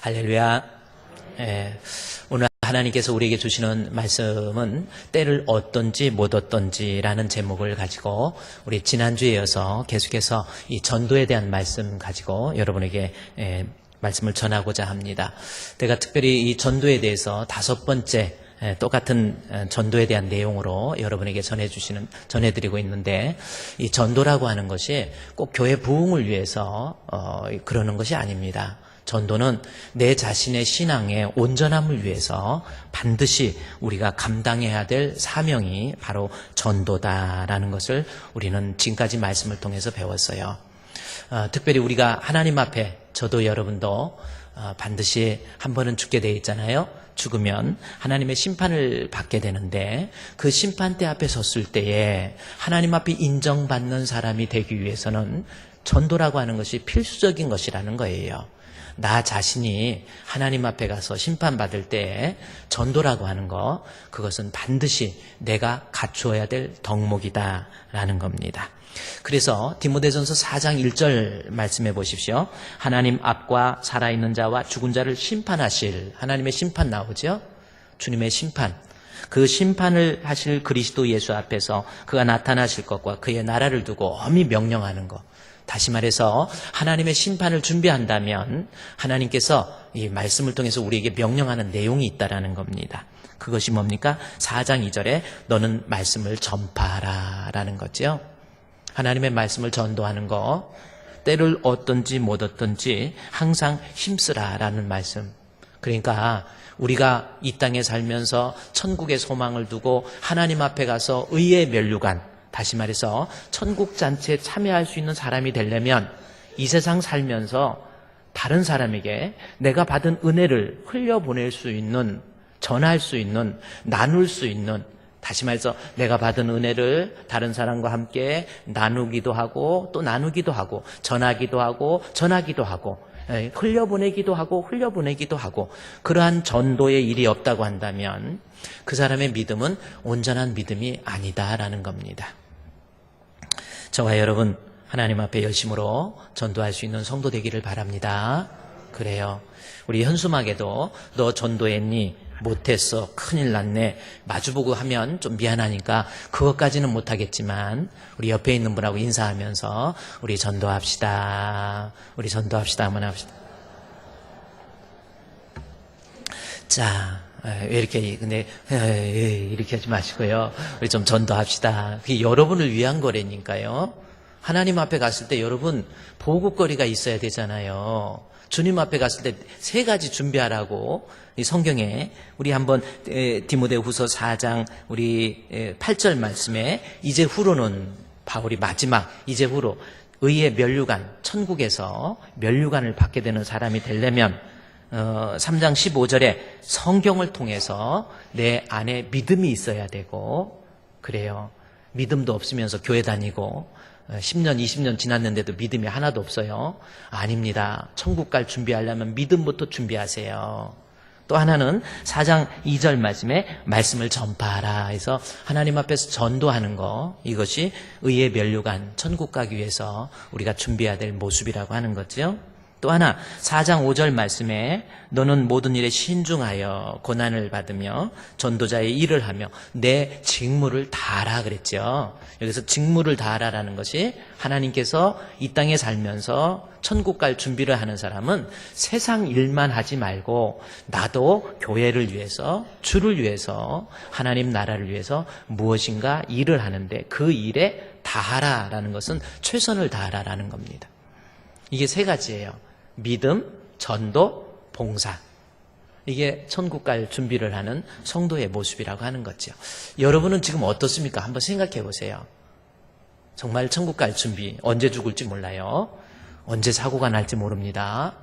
할렐루야. 오늘 하나님께서 우리에게 주시는 말씀은 때를 얻든지 못 얻든지라는 제목을 가지고 우리 지난주에 이어서 계속해서 이 전도에 대한 말씀 가지고 여러분에게 말씀을 전하고자 합니다. 제가 특별히 이 전도에 대해서 5번째 똑같은 전도에 대한 내용으로 여러분에게 전해드리고 있는데, 이 전도라고 하는 것이 꼭 교회 부흥을 위해서 그러는 것이 아닙니다. 전도는 내 자신의 신앙의 온전함을 위해서 반드시 우리가 감당해야 될 사명이 바로 전도다라는 것을 우리는 지금까지 말씀을 통해서 배웠어요. 특별히 우리가 하나님 앞에, 저도 여러분도 반드시 한 번은 죽게 돼 있잖아요. 죽으면 하나님의 심판을 받게 되는데, 그 심판대 앞에 섰을 때에 하나님 앞에 인정받는 사람이 되기 위해서는 전도라고 하는 것이 필수적인 것이라는 거예요. 나 자신이 하나님 앞에 가서 심판받을 때 전도라고 하는 것, 그것은 반드시 내가 갖추어야 될 덕목이다라는 겁니다. 그래서 디모데전서 4장 1절 말씀해 보십시오. 하나님 앞과 살아있는 자와 죽은 자를 심판하실, 하나님의 심판 나오죠? 주님의 심판. 그 심판을 하실 그리스도 예수 앞에서 그가 나타나실 것과 그의 나라를 두고 엄히 명령하는 것. 다시 말해서 하나님의 심판을 준비한다면 하나님께서 이 말씀을 통해서 우리에게 명령하는 내용이 있다라는 겁니다. 그것이 뭡니까? 4장 2절에 너는 말씀을 전파하라 라는 거죠. 하나님의 말씀을 전도하는 거, 때를 얻든지 못 얻든지 항상 힘쓰라 라는 말씀. 그러니까 우리가 이 땅에 살면서 천국의 소망을 두고 하나님 앞에 가서 의의 면류관, 다시 말해서 천국 잔치에 참여할 수 있는 사람이 되려면 이 세상 살면서 다른 사람에게 내가 받은 은혜를 흘려보낼 수 있는, 전할 수 있는, 나눌 수 있는, 다시 말해서 내가 받은 은혜를 다른 사람과 함께 나누기도 하고 또 나누기도 하고 전하기도 하고 전하기도 하고 흘려보내기도 하고 흘려보내기도 하고, 그러한 전도의 일이 없다고 한다면 그 사람의 믿음은 온전한 믿음이 아니다라는 겁니다. 저와 여러분 하나님 앞에 열심으로 전도할 수 있는 성도 되기를 바랍니다. 그래요. 우리 현수막에도 너 전도했니? 못했어. 큰일 났네. 마주보고 하면 좀 미안하니까 그것까지는 못하겠지만 우리 옆에 있는 분하고 인사하면서 우리 전도합시다. 우리 전도합시다. 한번 합시다. 자, 왜 이렇게, 근데, 이렇게 하지 마시고요. 우리 좀 전도합시다. 그게 여러분을 위한 거라니까요. 하나님 앞에 갔을 때 여러분 보급거리가 있어야 되잖아요. 주님 앞에 갔을 때 3가지 준비하라고 이 성경에 우리 한번 디모데후서 4장 우리 8절 말씀에 이제 후로는 바울이 마지막 이제 후로 의의 면류관, 천국에서 면류관을 받게 되는 사람이 되려면 3장 15절에 성경을 통해서 내 안에 믿음이 있어야 되고, 그래요. 믿음도 없으면서 교회 다니고 10년, 20년 지났는데도 믿음이 하나도 없어요. 아닙니다. 천국 갈 준비하려면 믿음부터 준비하세요. 또 하나는 4장 2절 말씀을 전파하라 해서 하나님 앞에서 전도하는 거, 이것이 의의 면류관, 천국 가기 위해서 우리가 준비해야 될 모습이라고 하는 거죠. 또 하나 4장 5절 말씀에 너는 모든 일에 신중하여 고난을 받으며 전도자의 일을 하며 내 직무를 다하라 그랬죠. 여기서 직무를 다하라라는 것이 하나님께서 이 땅에 살면서 천국 갈 준비를 하는 사람은 세상 일만 하지 말고 나도 교회를 위해서, 주를 위해서, 하나님 나라를 위해서 무엇인가 일을 하는데 그 일에 다하라라는 것은 최선을 다하라라는 겁니다. 이게 3가지예요. 믿음, 전도, 봉사. 이게 천국 갈 준비를 하는 성도의 모습이라고 하는 거죠. 여러분은 지금 어떻습니까? 한번 생각해 보세요. 정말 천국 갈 준비, 언제 죽을지 몰라요. 언제 사고가 날지 모릅니다.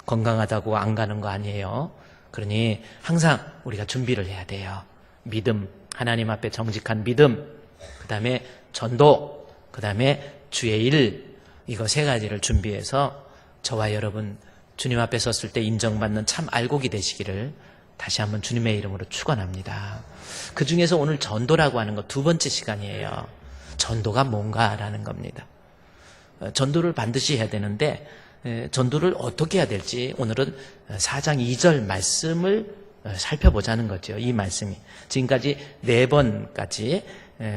건강하다고 안 가는 거 아니에요. 그러니 항상 우리가 준비를 해야 돼요. 믿음, 하나님 앞에 정직한 믿음, 그 다음에 전도, 그 다음에 주의 일, 이거 3가지를 준비해서 저와 여러분 주님 앞에 섰을 때 인정받는 참 알곡이 되시기를 다시 한번 주님의 이름으로 축원합니다. 그 중에서 오늘 전도라고 하는 거 2번째 시간이에요. 전도가 뭔가라는 겁니다. 전도를 반드시 해야 되는데 전도를 어떻게 해야 될지 오늘은 4장 2절 말씀을 살펴보자는 거죠. 이 말씀이 지금까지 4번까지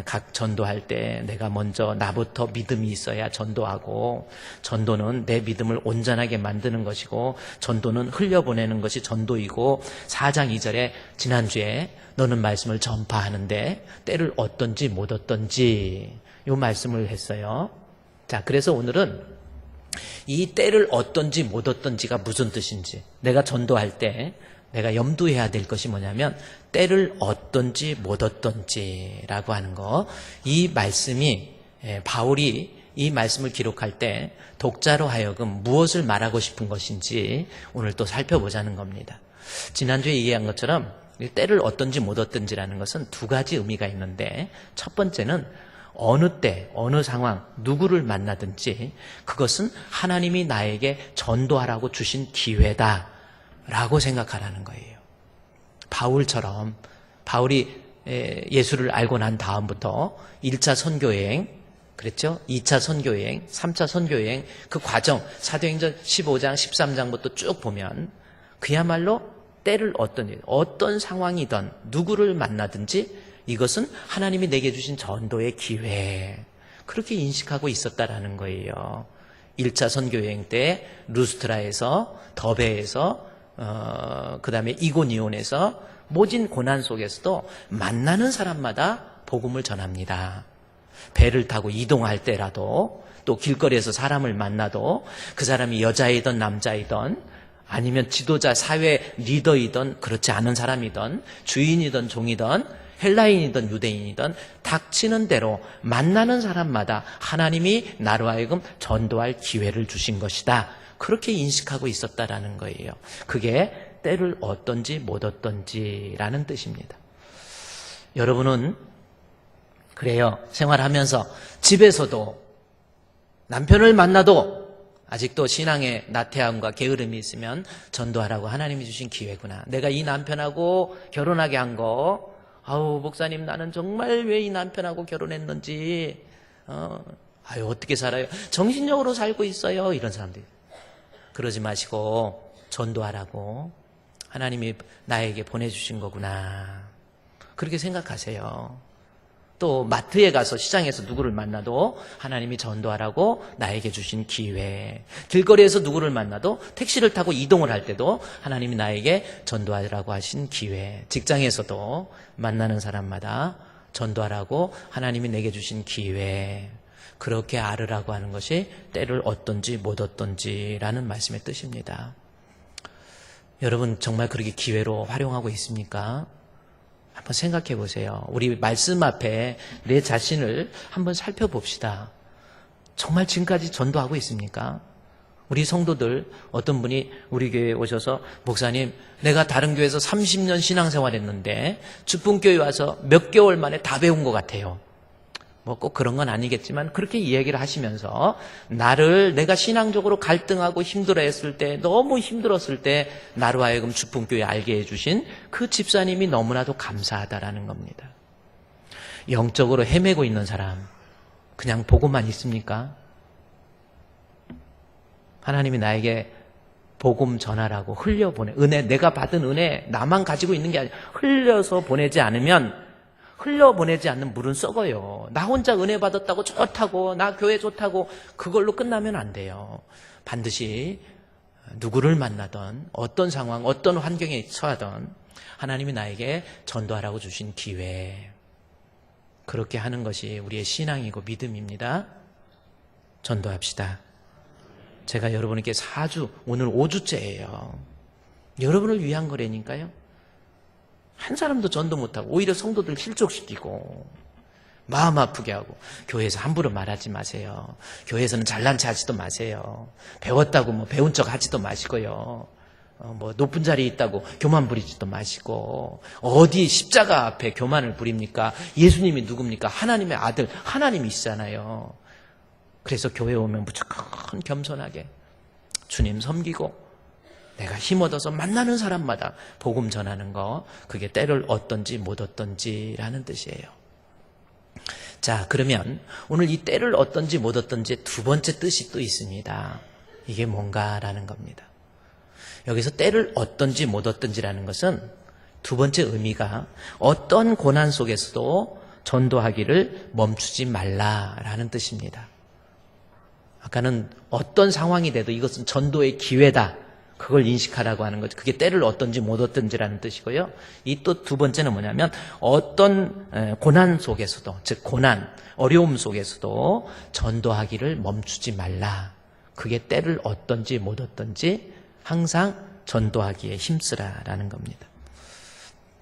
각 전도할 때 내가 먼저 나부터 믿음이 있어야 전도하고, 전도는 내 믿음을 온전하게 만드는 것이고, 전도는 흘려보내는 것이 전도이고, 4장 2절에 지난주에 너는 말씀을 전파하는데 때를 얻든지 못 얻든지 이 말씀을 했어요. 자, 그래서 오늘은 이 때를 얻든지 못 얻든지가 무슨 뜻인지, 내가 전도할 때 내가 염두해야 될 것이 뭐냐면 때를 얻든지 못 얻든지라고 하는 거. 이 말씀이 바울이 이 말씀을 기록할 때 독자로 하여금 무엇을 말하고 싶은 것인지 오늘 또 살펴보자는 겁니다. 지난주에 얘기한 것처럼 때를 얻든지 못 얻든지라는 것은 두 가지 의미가 있는데, 첫 번째는 어느 때, 어느 상황, 누구를 만나든지 그것은 하나님이 나에게 전도하라고 주신 기회다 라고 생각하라는 거예요. 바울처럼, 바울이 예수를 알고 난 다음부터 1차 선교여행, 그랬죠? 2차 선교여행, 3차 선교여행, 그 과정, 사도행전 15장, 13장부터 쭉 보면 그야말로 때를 어떤 상황이든 누구를 만나든지 이것은 하나님이 내게 주신 전도의 기회, 그렇게 인식하고 있었다라는 거예요. 1차 선교여행 때 루스트라에서, 더베에서, 그 다음에 이고니온에서 모진 고난 속에서도 만나는 사람마다 복음을 전합니다. 배를 타고 이동할 때라도, 또 길거리에서 사람을 만나도 그 사람이 여자이든 남자이든 아니면 지도자, 사회 리더이든 그렇지 않은 사람이든 주인이든 종이든 헬라인이든 유대인이든 닥치는 대로 만나는 사람마다 하나님이 나로 하여금 전도할 기회를 주신 것이다, 그렇게 인식하고 있었다라는 거예요. 그게 때를 얻든지 못 얻든지라는 뜻입니다. 여러분은 그래요. 생활하면서 집에서도 남편을 만나도 아직도 신앙의 나태함과 게으름이 있으면 전도하라고 하나님이 주신 기회구나. 내가 이 남편하고 결혼하게 한 거, 아우 목사님 나는 정말 왜 이 남편하고 결혼했는지, 아유 어떻게 살아요? 정신력으로 살고 있어요. 이런 사람들이. 그러지 마시고 전도하라고 하나님이 나에게 보내주신 거구나, 그렇게 생각하세요. 또 마트에 가서, 시장에서 누구를 만나도 하나님이 전도하라고 나에게 주신 기회, 길거리에서 누구를 만나도, 택시를 타고 이동을 할 때도 하나님이 나에게 전도하라고 하신 기회, 직장에서도 만나는 사람마다 전도하라고 하나님이 내게 주신 기회, 그렇게 알으라고 하는 것이 때를 얻든지 못 얻든지라는 말씀의 뜻입니다. 여러분 정말 그렇게 기회로 활용하고 있습니까? 한번 생각해 보세요. 우리 말씀 앞에 내 자신을 한번 살펴봅시다. 정말 지금까지 전도하고 있습니까? 우리 성도들 어떤 분이 우리 교회에 오셔서, 목사님 내가 다른 교회에서 30년 신앙생활 했는데 주풍교회 와서 몇 개월 만에 다 배운 것 같아요. 뭐 꼭 그런 건 아니겠지만 그렇게 이야기를 하시면서 내가 신앙적으로 갈등하고 힘들어했을 때, 너무 힘들었을 때 나로 하여금 주풍교회 알게 해주신 그 집사님이 너무나도 감사하다라는 겁니다. 영적으로 헤매고 있는 사람 그냥 보고만 있습니까? 하나님이 나에게 복음 전하라고 흘려보내, 은혜, 내가 받은 은혜 나만 가지고 있는 게 아니라 흘려서 보내지 않으면, 흘려보내지 않는 물은 썩어요. 나 혼자 은혜 받았다고 좋다고, 나 교회 좋다고 그걸로 끝나면 안 돼요. 반드시 누구를 만나든 어떤 상황, 어떤 환경에 처하든 하나님이 나에게 전도하라고 주신 기회, 그렇게 하는 것이 우리의 신앙이고 믿음입니다. 전도합시다. 제가 여러분에게 4주, 오늘 5주째예요. 여러분을 위한 거라니까요. 한 사람도 전도 못하고 오히려 성도들 실족시키고 마음 아프게 하고, 교회에서 함부로 말하지 마세요. 교회에서는 잘난 체 하지도 마세요. 배웠다고 뭐 배운 척 하지도 마시고요. 뭐 높은 자리에 있다고 교만 부리지도 마시고, 어디 십자가 앞에 교만을 부립니까? 예수님이 누굽니까? 하나님의 아들, 하나님이시잖아요. 그래서 교회 오면 무조건 겸손하게 주님 섬기고 내가 힘 얻어서 만나는 사람마다 복음 전하는 거, 그게 때를 얻든지 못 얻든지라는 뜻이에요. 자, 그러면 오늘 이 때를 얻든지 못 얻든지 두 번째 뜻이 또 있습니다. 이게 뭔가라는 겁니다. 여기서 때를 얻든지 못 얻든지라는 것은 두 번째 의미가 어떤 고난 속에서도 전도하기를 멈추지 말라라는 뜻입니다. 아까는 어떤 상황이 돼도 이것은 전도의 기회다. 그걸 인식하라고 하는 거죠. 그게 때를 얻든지 못 얻든지라는 뜻이고요. 이 또 두 번째는 뭐냐면 어떤 고난 속에서도, 즉 고난, 어려움 속에서도 전도하기를 멈추지 말라. 그게 때를 얻든지 못 얻든지 항상 전도하기에 힘쓰라라는 겁니다.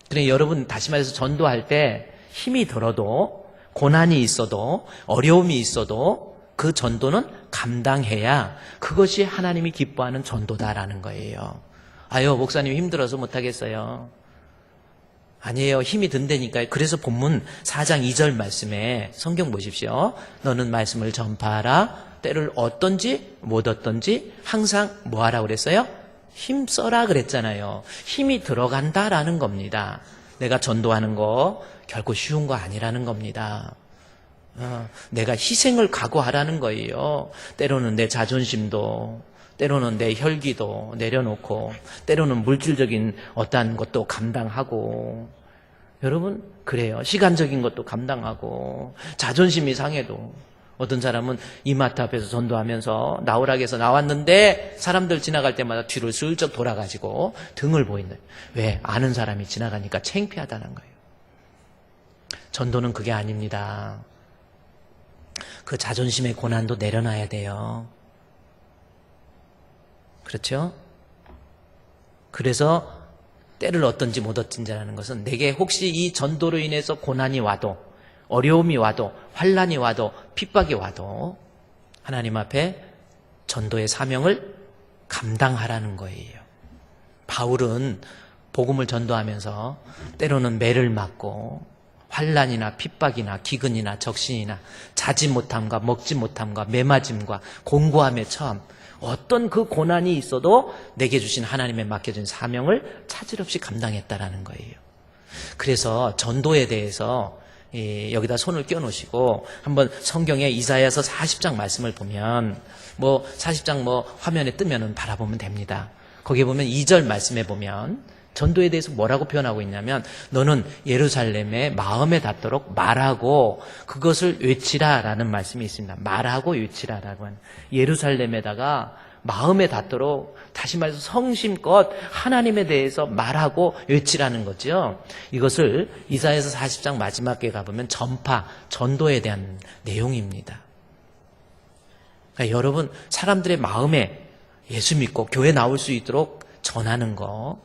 그러니 여러분 다시 말해서 전도할 때 힘이 들어도 고난이 있어도 어려움이 있어도 그 전도는 감당해야 그것이 하나님이 기뻐하는 전도다라는 거예요. 아유, 목사님 힘들어서 못하겠어요. 아니에요. 힘이 든다니까요. 그래서 본문 4장 2절 말씀에 성경 보십시오. 너는 말씀을 전파하라. 때를 얻든지 못 얻든지 항상 뭐 하라 그랬어요? 힘써라 그랬잖아요. 힘이 들어간다라는 겁니다. 내가 전도하는 거 결코 쉬운 거 아니라는 겁니다. 내가 희생을 각오하라는 거예요. 때로는 내 자존심도, 때로는 내 혈기도 내려놓고, 때로는 물질적인 어떠한 것도 감당하고, 여러분 그래요. 시간적인 것도 감당하고, 자존심이 상해도. 어떤 사람은 이마트 앞에서 전도하면서 나오락에서 나왔는데 사람들 지나갈 때마다 뒤를 슬쩍 돌아가지고 등을 보이는. 왜? 아는 사람이 지나가니까 창피하다는 거예요. 전도는 그게 아닙니다. 그 자존심의 고난도 내려놔야 돼요. 그렇죠? 그래서 때를 얻든지 못 얻든지라는 것은 내게 혹시 이 전도로 인해서 고난이 와도, 어려움이 와도, 환난이 와도, 핍박이 와도 하나님 앞에 전도의 사명을 감당하라는 거예요. 바울은 복음을 전도하면서 때로는 매를 맞고 환난이나 핍박이나 기근이나 적신이나 자지 못함과 먹지 못함과 매맞음과 공고함에 처함, 어떤 그 고난이 있어도 내게 주신 하나님의 맡겨진 사명을 차질 없이 감당했다라는 거예요. 그래서 전도에 대해서 여기다 손을 껴놓으시고 한번 성경에 이사야서 40장 말씀을 보면 40장 화면에 뜨면은 바라보면 됩니다. 거기에 보면 2절 말씀에 보면 전도에 대해서 뭐라고 표현하고 있냐면 너는 예루살렘에 마음에 닿도록 말하고 그것을 외치라라는 말씀이 있습니다. 말하고 외치라라고 하는, 예루살렘에다가 마음에 닿도록, 다시 말해서 성심껏 하나님에 대해서 말하고 외치라는 거죠. 이것을 이사야서 40장 마지막에 가보면 전파, 전도에 대한 내용입니다. 그러니까 여러분 사람들의 마음에 예수 믿고 교회 나올 수 있도록 전하는 거,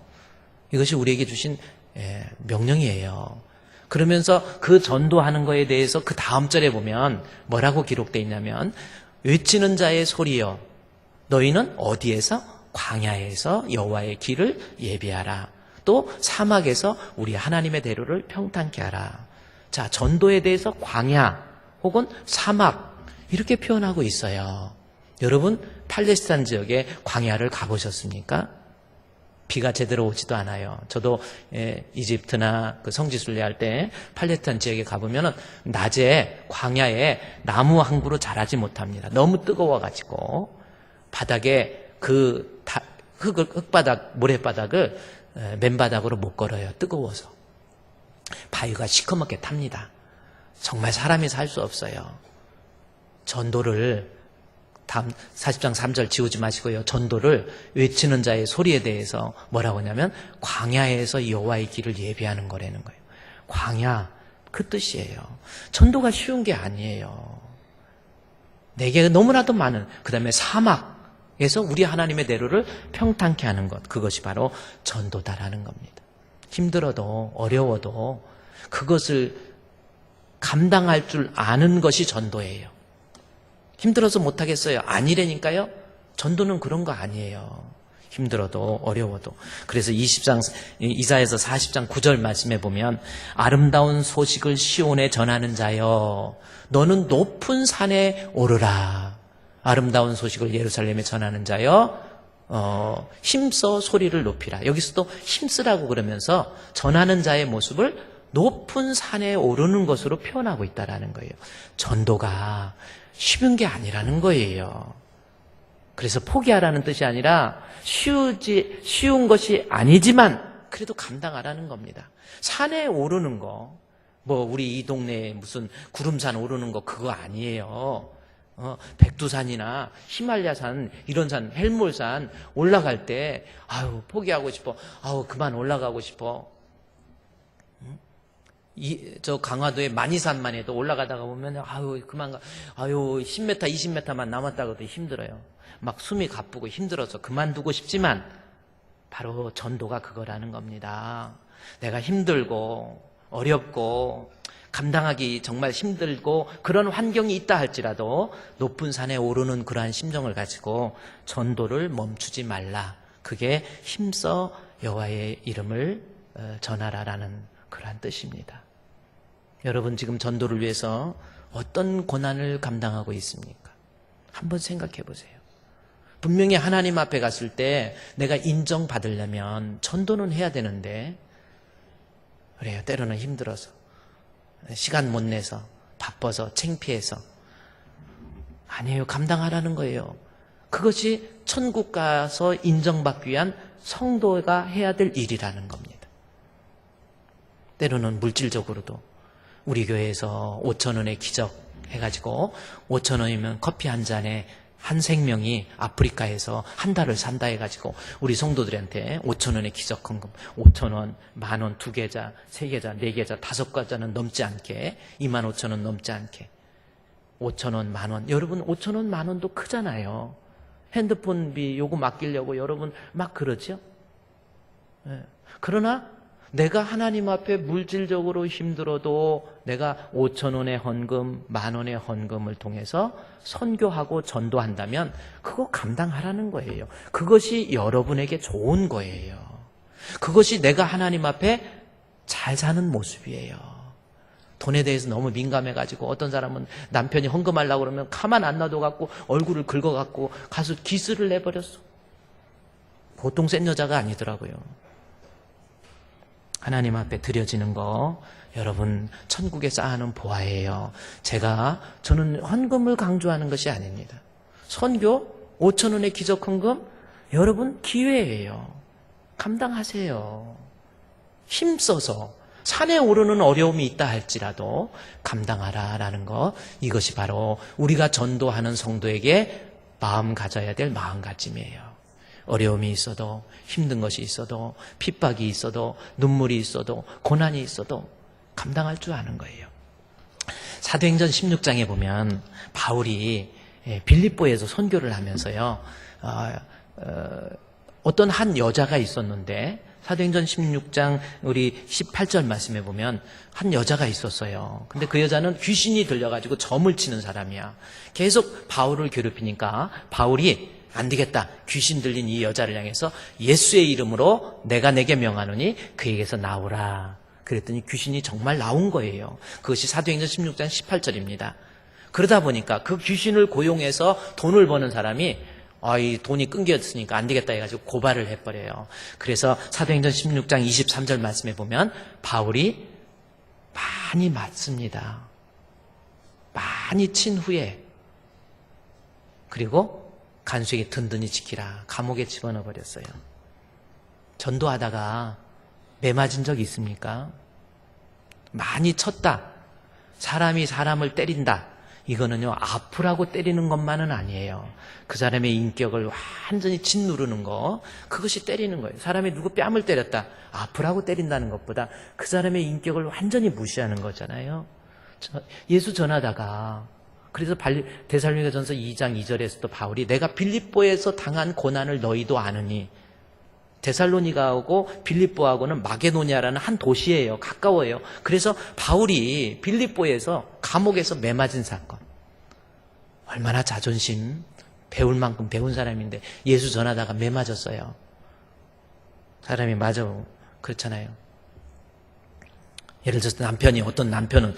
이것이 우리에게 주신 명령이에요. 그러면서 그 전도하는 거에 대해서 그 다음 절에 보면 뭐라고 기록되어 있냐면 외치는 자의 소리여 너희는 어디에서? 광야에서 여호와의 길을 예비하라. 또 사막에서 우리 하나님의 대로를 평탄케 하라. 자, 전도에 대해서 광야 혹은 사막 이렇게 표현하고 있어요. 여러분 팔레스타인 지역에 광야를 가보셨습니까? 비가 제대로 오지도 않아요. 저도 이집트나 그 성지순례 할 때 팔레스타인 지역에 가보면 낮에 광야에 나무 한 그루 자라지 못합니다. 너무 뜨거워가지고 바닥에 그 흙바닥, 모래바닥을 맨바닥으로 못 걸어요. 뜨거워서. 바위가 시커멓게 탑니다. 정말 사람이 살 수 없어요. 전도를 다음 40장 3절 지우지 마시고요. 전도를 외치는 자의 소리에 대해서 뭐라고 하냐면 광야에서 여호와의 길을 예비하는 거라는 거예요. 광야, 그 뜻이에요. 전도가 쉬운 게 아니에요. 내게 너무나도 많은, 그 다음에 사막에서 우리 하나님의 대로를 평탄케 하는 것, 그것이 바로 전도다라는 겁니다. 힘들어도 어려워도 그것을 감당할 줄 아는 것이 전도예요. 힘들어서 못하겠어요. 아니라니까요. 전도는 그런 거 아니에요. 힘들어도 어려워도. 그래서 이사야서 40장 9절 말씀에 보면 아름다운 소식을 시온에 전하는 자여 너는 높은 산에 오르라. 아름다운 소식을 예루살렘에 전하는 자여 힘써 소리를 높이라. 여기서도 힘쓰라고 그러면서 전하는 자의 모습을 높은 산에 오르는 것으로 표현하고 있다라는 거예요. 전도가 쉬운 게 아니라는 거예요. 그래서 포기하라는 뜻이 아니라 쉬운 것이 아니지만 그래도 감당하라는 겁니다. 산에 오르는 거, 뭐 우리 이 동네에 무슨 구름산 오르는 거 그거 아니에요. 백두산이나 히말라야산 이런 산, 헬몰산 올라갈 때 아유 포기하고 싶어, 아유 그만 올라가고 싶어. 저 강화도의 만이산만 해도 올라가다가 보면 아유 그만 가, 아유 10m 20m만 남았다고도 힘들어요. 막 숨이 가쁘고 힘들어서 그만두고 싶지만 바로 전도가 그거라는 겁니다. 내가 힘들고 어렵고 감당하기 정말 힘들고 그런 환경이 있다 할지라도 높은 산에 오르는 그러한 심정을 가지고 전도를 멈추지 말라. 그게 힘써 여호와의 이름을 전하라라는 그러한 뜻입니다. 여러분 지금 전도를 위해서 어떤 고난을 감당하고 있습니까? 한번 생각해 보세요. 분명히 하나님 앞에 갔을 때 내가 인정받으려면 전도는 해야 되는데 그래요. 때로는 힘들어서 시간 못 내서 바빠서 창피해서 아니에요. 감당하라는 거예요. 그것이 천국 가서 인정받기 위한 성도가 해야 될 일이라는 겁니다. 때로는 물질적으로도 우리 교회에서 5,000원의 기적 해가지고 5,000원이면 커피 한 잔에 한 생명이 아프리카에서 한 달을 산다 해가지고 우리 성도들한테 5,000원의 기적 헌금 5,000원, 10,000원, 2계좌, 3계좌, 4계좌, 5계좌는 넘지 않게 25,000원 넘지 않게 5,000원, 10,000원 여러분 5,000원, 10,000원도 크잖아요. 핸드폰비 요거 맡기려고 여러분 막 그러죠. 그러나 내가 하나님 앞에 물질적으로 힘들어도 내가 5,000원의 헌금, 10,000원의 헌금을 통해서 선교하고 전도한다면 그거 감당하라는 거예요. 그것이 여러분에게 좋은 거예요. 그것이 내가 하나님 앞에 잘 사는 모습이에요. 돈에 대해서 너무 민감해가지고 어떤 사람은 남편이 헌금하려고 그러면 가만 안 놔둬갖고 얼굴을 긁어갖고 가서 기스를 내버렸어. 보통 센 여자가 아니더라고요. 하나님 앞에 드려지는 거 여러분 천국에 쌓아놓은 보화예요. 저는 헌금을 강조하는 것이 아닙니다. 선교 5,000원의 기적 헌금 여러분 기회예요. 감당하세요. 힘써서 산에 오르는 어려움이 있다 할지라도 감당하라라는 거 이것이 바로 우리가 전도하는 성도에게 마음 가져야 될 마음가짐이에요. 어려움이 있어도 힘든 것이 있어도 핍박이 있어도 눈물이 있어도 고난이 있어도 감당할 줄 아는 거예요. 사도행전 16장에 보면 바울이 빌립보에서 선교를 하면서요 어떤 한 여자가 있었는데 사도행전 16장 우리 18절 말씀에 보면 한 여자가 있었어요. 근데 그 여자는 귀신이 들려가지고 점을 치는 사람이야. 계속 바울을 괴롭히니까 바울이 안 되겠다. 귀신 들린 이 여자를 향해서 예수의 이름으로 내가 내게 명하노니 그에게서 나오라. 그랬더니 귀신이 정말 나온 거예요. 그것이 사도행전 16장 18절입니다. 그러다 보니까 그 귀신을 고용해서 돈을 버는 사람이 이 돈이 끊겼으니까 안 되겠다 해가지고 고발을 해버려요. 그래서 사도행전 16장 23절 말씀에 보면 바울이 많이 맞습니다. 많이 친 후에 그리고 간수에게 든든히 지키라. 감옥에 집어넣어 버렸어요. 전도하다가 매 맞은 적 있습니까? 많이 쳤다. 사람이 사람을 때린다. 이거는요 아프라고 때리는 것만은 아니에요. 그 사람의 인격을 완전히 짓누르는 거 그것이 때리는 거예요. 사람이 누구 뺨을 때렸다. 아프라고 때린다는 것보다 그 사람의 인격을 완전히 무시하는 거잖아요. 예수 전하다가 그래서 데살로니가전서 2장 2절에서도 바울이 내가 빌립보에서 당한 고난을 너희도 아느니 데살로니가하고 빌립보하고는 마게도니아라는 한 도시예요. 가까워요. 그래서 바울이 빌립보에서 감옥에서 매 맞은 사건 얼마나 자존심 배울 만큼 배운 사람인데 예수 전하다가 매 맞았어요. 사람이 맞아 그렇잖아요. 예를 들어서 어떤 남편은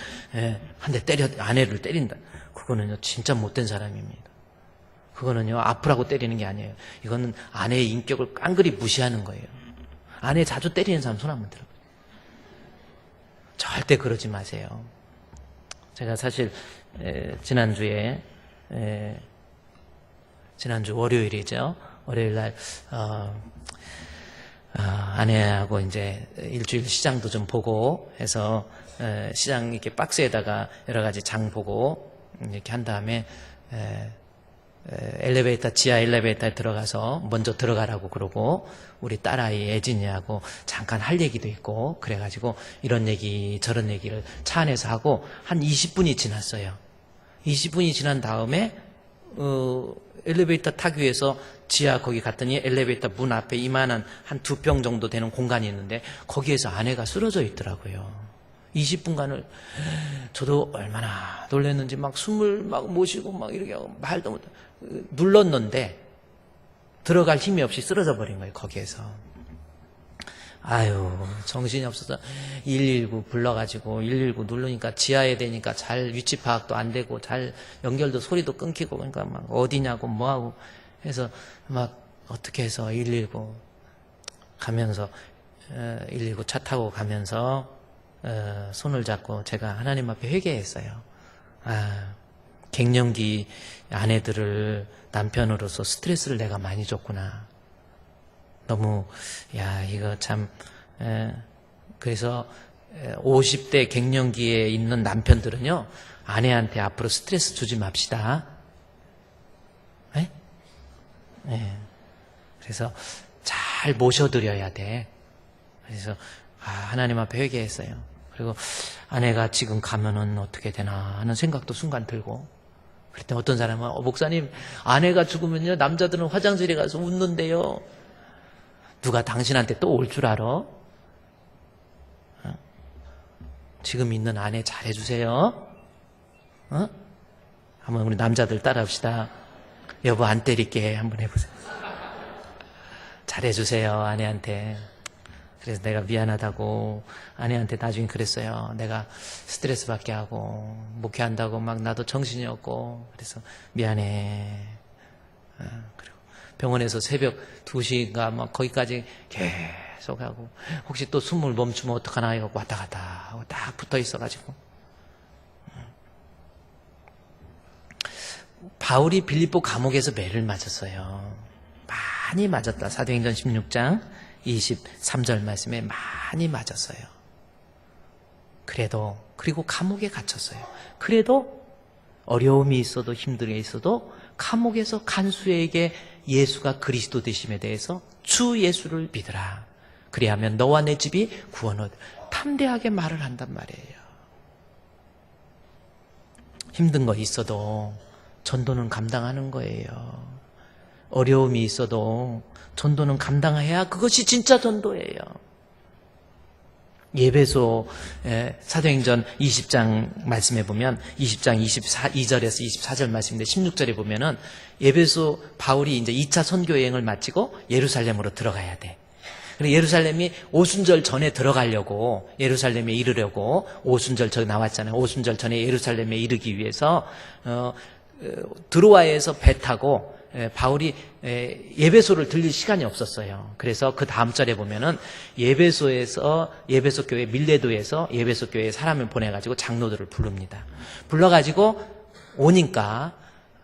한 대 때려 아내를 때린다. 그거는요 진짜 못된 사람입니다. 그거는요 아프라고 때리는 게 아니에요. 이거는 아내의 인격을 깡그리 무시하는 거예요. 아내 자주 때리는 사람 손 한번 들어보세요. 절대 그러지 마세요. 제가 사실 지난주에 지난주 월요일이죠. 월요일 날, 아내하고 이제 일주일 시장도 좀 보고 해서, 시장 이렇게 박스에다가 여러 가지 장 보고, 이렇게 한 다음에, 지하 엘리베이터에 들어가서 먼저 들어가라고 그러고, 우리 딸아이 애진이하고 잠깐 할 얘기도 있고, 그래가지고 이런 얘기, 저런 얘기를 차 안에서 하고, 한 20분이 지났어요. 20분이 지난 다음에, 엘리베이터 타기 위해서 지하 거기 갔더니 엘리베이터 문 앞에 이만한 한 2평 정도 되는 공간이 있는데 거기에서 아내가 쓰러져 있더라고요. 20분간을 저도 얼마나 놀랐는지 막 숨을 막 모시고 막 이렇게 하고 말도 못 눌렀는데 들어갈 힘이 없이 쓰러져 버린 거예요. 거기에서. 아유, 정신이 없어서 119 불러가지고 119 누르니까 지하에 되니까 잘 위치 파악도 안 되고 잘 연결도 소리도 끊기고 그러니까 막 어디냐고 뭐하고 해서 막 어떻게 해서 119 가면서 119 차 타고 가면서 손을 잡고 제가 하나님 앞에 회개했어요. 갱년기 아내들을 남편으로서 스트레스를 내가 많이 줬구나. 너무 이거 참 그래서 50대 갱년기에 있는 남편들은요 아내한테 앞으로 스트레스 주지 맙시다. 네? 네. 그래서 잘 모셔드려야 돼. 그래서 하나님 앞에 회개했어요. 그리고 아내가 지금 가면은 어떻게 되나 하는 생각도 순간 들고 그랬더니 어떤 사람은 목사님 아내가 죽으면요 남자들은 화장실에 가서 웃는데요. 누가 당신한테 또 올 줄 알아? 지금 있는 아내 잘해주세요. 한번 우리 남자들 따라합시다. 여보 안 때릴게 한번 해보세요. 잘해주세요 아내한테. 그래서 내가 미안하다고 아내한테 나중에 그랬어요. 내가 스트레스 받게 하고 목회한다고 막 나도 정신이 없고 그래서 미안해. 그리고 병원에서 새벽 2시인가 막 거기까지 계속 하고 혹시 또 숨을 멈추면 어떡하나 이거 왔다 갔다 하고 딱 붙어 있어가지고 바울이 빌립보 감옥에서 매를 맞았어요. 많이 맞았다. 사도행전 16장 23절 말씀에 많이 맞았어요. 그리고 감옥에 갇혔어요. 그래도 어려움이 있어도 힘들게 있어도 감옥에서 간수에게 예수가 그리스도 되심에 대해서 주 예수를 믿으라. 그리하면 너와 내 집이 구원 얻. 담대하게 말을 한단 말이에요. 힘든 거 있어도 전도는 감당하는 거예요. 어려움이 있어도 전도는 감당해야 그것이 진짜 전도예요. 예배소 사도행전 20장 말씀에 보면 20장 22절에서 24절 말씀인데 16절에 보면은 예배소 바울이 이제 2차 선교 여행을 마치고 예루살렘으로 들어가야 돼. 그리고 예루살렘이 오순절 전에 들어가려고 예루살렘에 이르려고 오순절 저 나왔잖아요. 오순절 전에 예루살렘에 이르기 위해서 드로아에서 배 타고 바울이 예배소를 들릴 시간이 없었어요. 그래서 그 다음 절에 보면은 예배소 교회 밀레도에서 예배소 교회에 사람을 보내가지고 장로들을 부릅니다. 불러가지고 오니까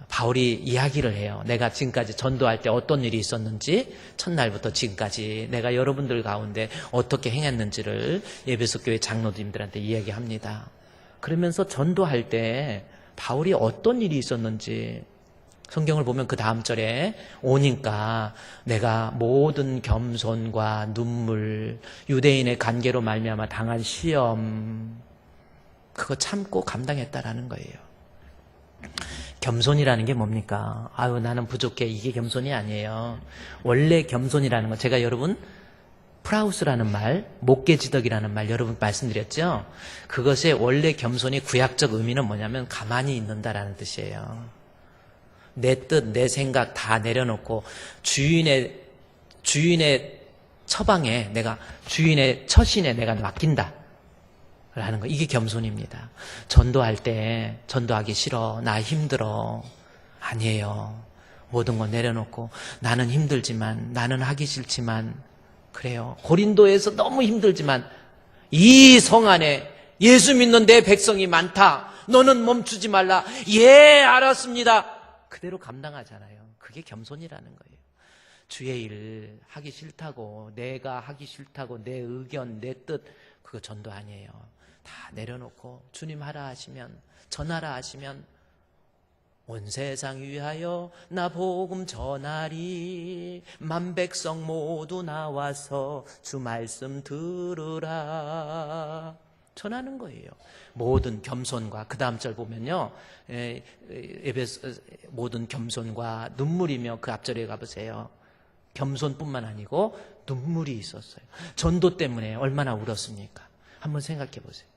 바울이 이야기를 해요. 내가 지금까지 전도할 때 어떤 일이 있었는지 첫날부터 지금까지 내가 여러분들 가운데 어떻게 행했는지를 예배소 교회 장로님들한테 이야기합니다. 그러면서 전도할 때 바울이 어떤 일이 있었는지 성경을 보면 그 다음 절에 오니까 내가 모든 겸손과 눈물, 유대인의 관계로 말미암아 당한 시험 그거 참고 감당했다라는 거예요. 겸손이라는 게 뭡니까? 나는 부족해. 이게 겸손이 아니에요. 원래 겸손이라는 건 제가 여러분 프라우스라는 말, 목계지덕이라는 말 여러분 말씀드렸죠? 그것의 원래 겸손이 구약적 의미는 뭐냐면 가만히 있는다라는 뜻이에요. 내 뜻, 내 생각 다 내려놓고 주인의 처방에 내가 주인의 처신에 내가 맡긴다 라는 거. 이게 겸손입니다. 전도할 때 전도하기 싫어. 나 힘들어. 아니에요. 모든 거 내려놓고 나는 힘들지만 나는 하기 싫지만 그래요. 고린도에서 너무 힘들지만 이 성 안에 예수 믿는 내 백성이 많다. 너는 멈추지 말라. 예, 알았습니다. 그대로 감당하잖아요. 그게 겸손이라는 거예요. 주의 일 하기 싫다고, 내가 하기 싫다고 내 의견, 내 뜻, 그거 전도 아니에요. 다 내려놓고 주님 하라 하시면, 전하라 하시면 온 세상 위하여 나 복음 전하리, 만백성 모두 나와서 주 말씀 들으라, 전하는 거예요. 모든 겸손과, 그 다음 절 보면요, 모든 겸손과 눈물이며, 그 앞절에 가보세요. 겸손뿐만 아니고 눈물이 있었어요. 전도 때문에 얼마나 울었습니까? 한번 생각해 보세요.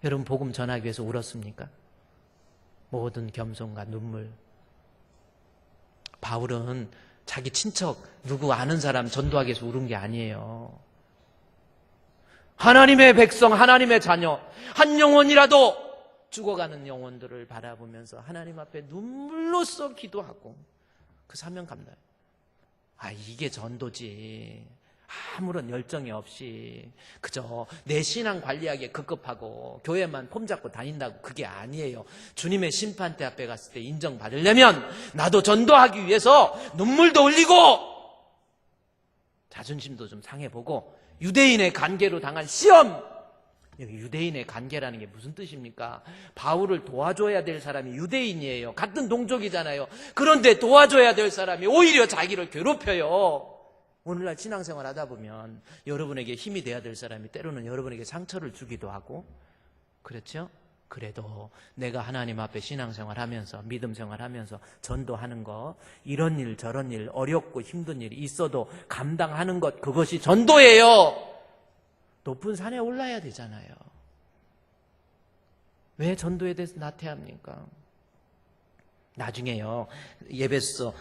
여러분 복음 전하기 위해서 울었습니까? 모든 겸손과 눈물. 바울은 자기 친척, 누구 아는 사람 전도하기 위해서 울은 게 아니에요. 하나님의 백성, 하나님의 자녀, 한 영혼이라도 죽어가는 영혼들을 바라보면서 하나님 앞에 눈물로써 기도하고 그 사명 감당. 이게 전도지. 아무런 열정이 없이 그저 내 신앙 관리하기에 급급하고 교회만 폼 잡고 다닌다고, 그게 아니에요. 주님의 심판대 앞에 갔을 때 인정받으려면 나도 전도하기 위해서 눈물도 흘리고 자존심도 좀 상해보고, 유대인의 관계로 당한 시험, 여기 유대인의 관계라는 게 무슨 뜻입니까? 바울을 도와줘야 될 사람이 유대인이에요. 같은 동족이잖아요. 그런데 도와줘야 될 사람이 오히려 자기를 괴롭혀요. 오늘날 신앙생활 하다 보면 여러분에게 힘이 돼야 될 사람이 때로는 여러분에게 상처를 주기도 하고, 그렇죠? 그래도 내가 하나님 앞에 신앙생활 하면서, 믿음생활 하면서 전도하는 거, 이런 일 저런 일, 어렵고 힘든 일이 있어도 감당하는 것, 그것이 전도예요. 높은 산에 올라야 되잖아요. 왜 전도에 대해서 나태합니까? 나중에요, 예배서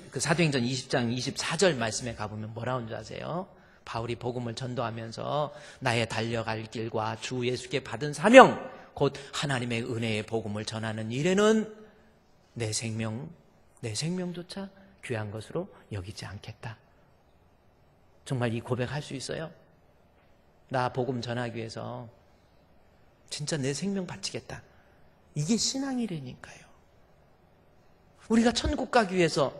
그 사도행전 20장 24절 말씀에 가보면 뭐라는 줄 아세요? 바울이 복음을 전도하면서 나의 달려갈 길과 주 예수께 받은 사명, 곧 하나님의 은혜의 복음을 전하는 일에는 내 생명조차 귀한 것으로 여기지 않겠다. 정말 이 고백할 수 있어요? 나 복음 전하기 위해서 진짜 내 생명 바치겠다. 이게 신앙이라니까요. 우리가 천국 가기 위해서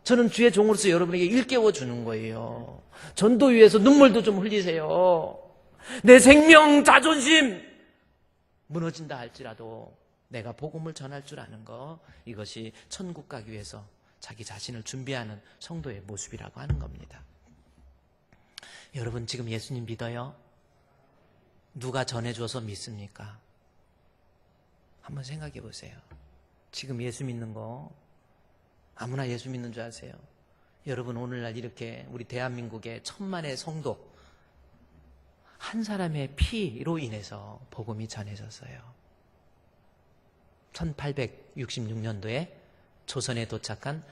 저는 주의 종으로서 여러분에게 일깨워 주는 거예요. 전도 위해서 눈물도 좀 흘리세요. 내 생명, 자존심 무너진다 할지라도 내가 복음을 전할 줄 아는 거, 이것이 천국 가기 위해서 자기 자신을 준비하는 성도의 모습이라고 하는 겁니다. 여러분 지금 예수님 믿어요? 누가 전해줘서 믿습니까? 한번 생각해 보세요. 지금 예수 믿는 거 아무나 예수 믿는 줄 아세요? 여러분 오늘날 이렇게 우리 대한민국의 천만의 성도, 한 사람의 피로 인해서 복음이 전해졌어요. 1866년도에 조선에 도착한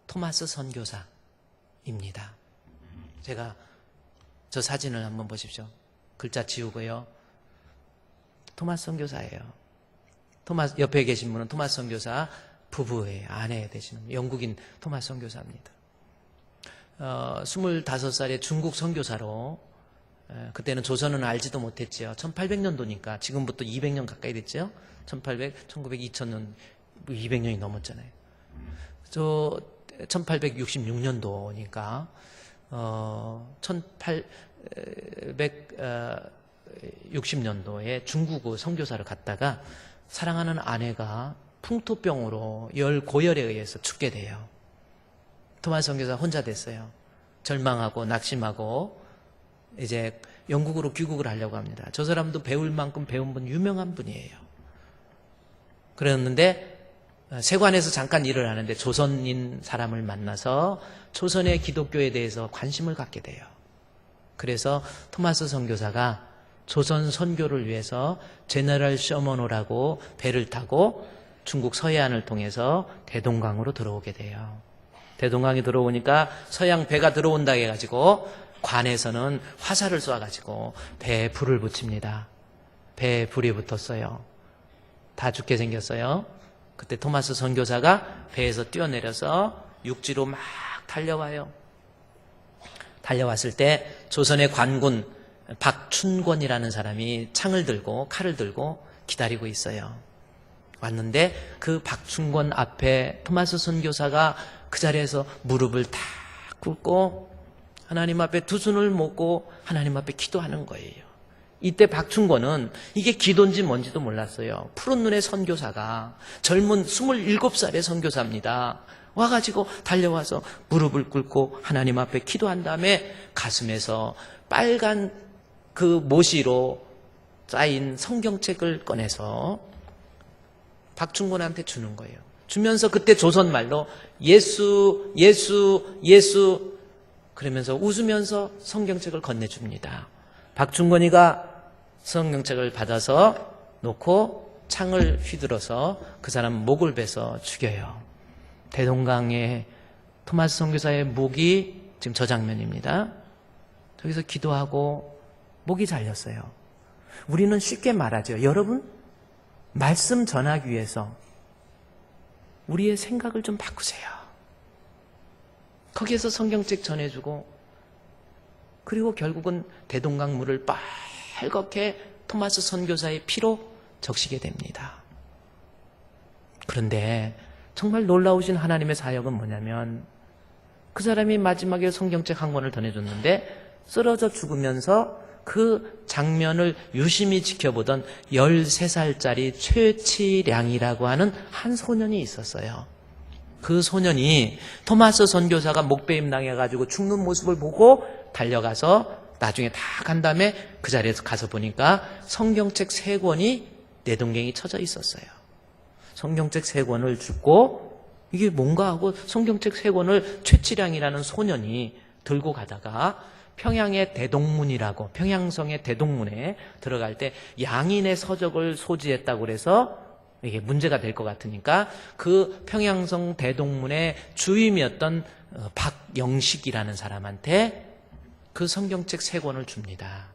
토마스 선교사입니다. 제가 저 사진을 한번 보십시오. 글자 지우고요. 토마스 선교사예요. 옆에 계신 분은 토마스 선교사 부부의 아내 되시는 영국인 토마스 선교사입니다. 25살에 중국 선교사로, 그때는 조선은 알지도 못했죠. 1800년도니까 지금부터 200년 가까이 됐죠. 1900, 2000년, 200년이 넘었잖아요. 1866년도니까 1860년도에 중국 선교사를 갔다가 사랑하는 아내가 풍토병으로 고열에 의해서 죽게 돼요. 토마스 선교사 혼자 됐어요. 절망하고 낙심하고 이제 영국으로 귀국을 하려고 합니다. 저 사람도 배울 만큼 배운 분, 유명한 분이에요. 그랬는데 세관에서 잠깐 일을 하는데 조선인 사람을 만나서 조선의 기독교에 대해서 관심을 갖게 돼요. 그래서 토마스 선교사가 조선 선교를 위해서 제너럴 셔머노라고 배를 타고 중국 서해안을 통해서 대동강으로 들어오게 돼요. 대동강에 들어오니까 서양 배가 들어온다 해가지고 관에서는 화살을 쏴가지고 배에 불을 붙입니다. 배에 불이 붙었어요. 다 죽게 생겼어요. 그때 토마스 선교사가 배에서 뛰어내려서 육지로 막 달려와요. 달려왔을 때 조선의 관군 박춘권이라는 사람이 창을 들고 칼을 들고 기다리고 있어요. 왔는데 그 박충권 앞에 토마스 선교사가 그 자리에서 무릎을 탁 꿇고 하나님 앞에 두 손을 모고 하나님 앞에 기도하는 거예요. 이때 박충권은 이게 기도인지 뭔지도 몰랐어요. 푸른 눈의 선교사가, 젊은 27살의 선교사입니다. 와가지고 달려와서 무릎을 꿇고 하나님 앞에 기도한 다음에 가슴에서 빨간 그 모시로 쌓인 성경책을 꺼내서 박충권한테 주는 거예요. 주면서 그때 조선말로 예수, 예수, 예수 그러면서 웃으면서 성경책을 건네줍니다. 박충권이가 성경책을 받아서 놓고 창을 휘둘러서 그 사람 목을 베서 죽여요. 대동강의 토마스 선교사의 목이 지금 저 장면입니다. 저기서 기도하고 목이 잘렸어요. 우리는 쉽게 말하죠. 여러분, 말씀 전하기 위해서 우리의 생각을 좀 바꾸세요. 거기에서 성경책 전해주고 그리고 결국은 대동강물을 빨갛게 토마스 선교사의 피로 적시게 됩니다. 그런데 정말 놀라우신 하나님의 사역은 뭐냐면 그 사람이 마지막에 성경책 한 권을 전해줬는데 쓰러져 죽으면서 그 장면을 유심히 지켜보던 13살짜리 최치량이라고 하는 한 소년이 있었어요. 그 소년이 토마스 선교사가 목베임 당해가지고 죽는 모습을 보고 달려가서 나중에 다 간 다음에 그 자리에서 가서 보니까 성경책 3권이 내동댕이 쳐져 있었어요. 성경책 3권을 줍고 이게 뭔가 하고 성경책 3권을 최치량이라는 소년이 들고 가다가 평양의 대동문이라고 평양성의 대동문에 들어갈 때 양인의 서적을 소지했다고 그래서 이게 문제가 될 것 같으니까 그 평양성 대동문의 주임이었던 박영식이라는 사람한테 그 성경책 3권을 줍니다.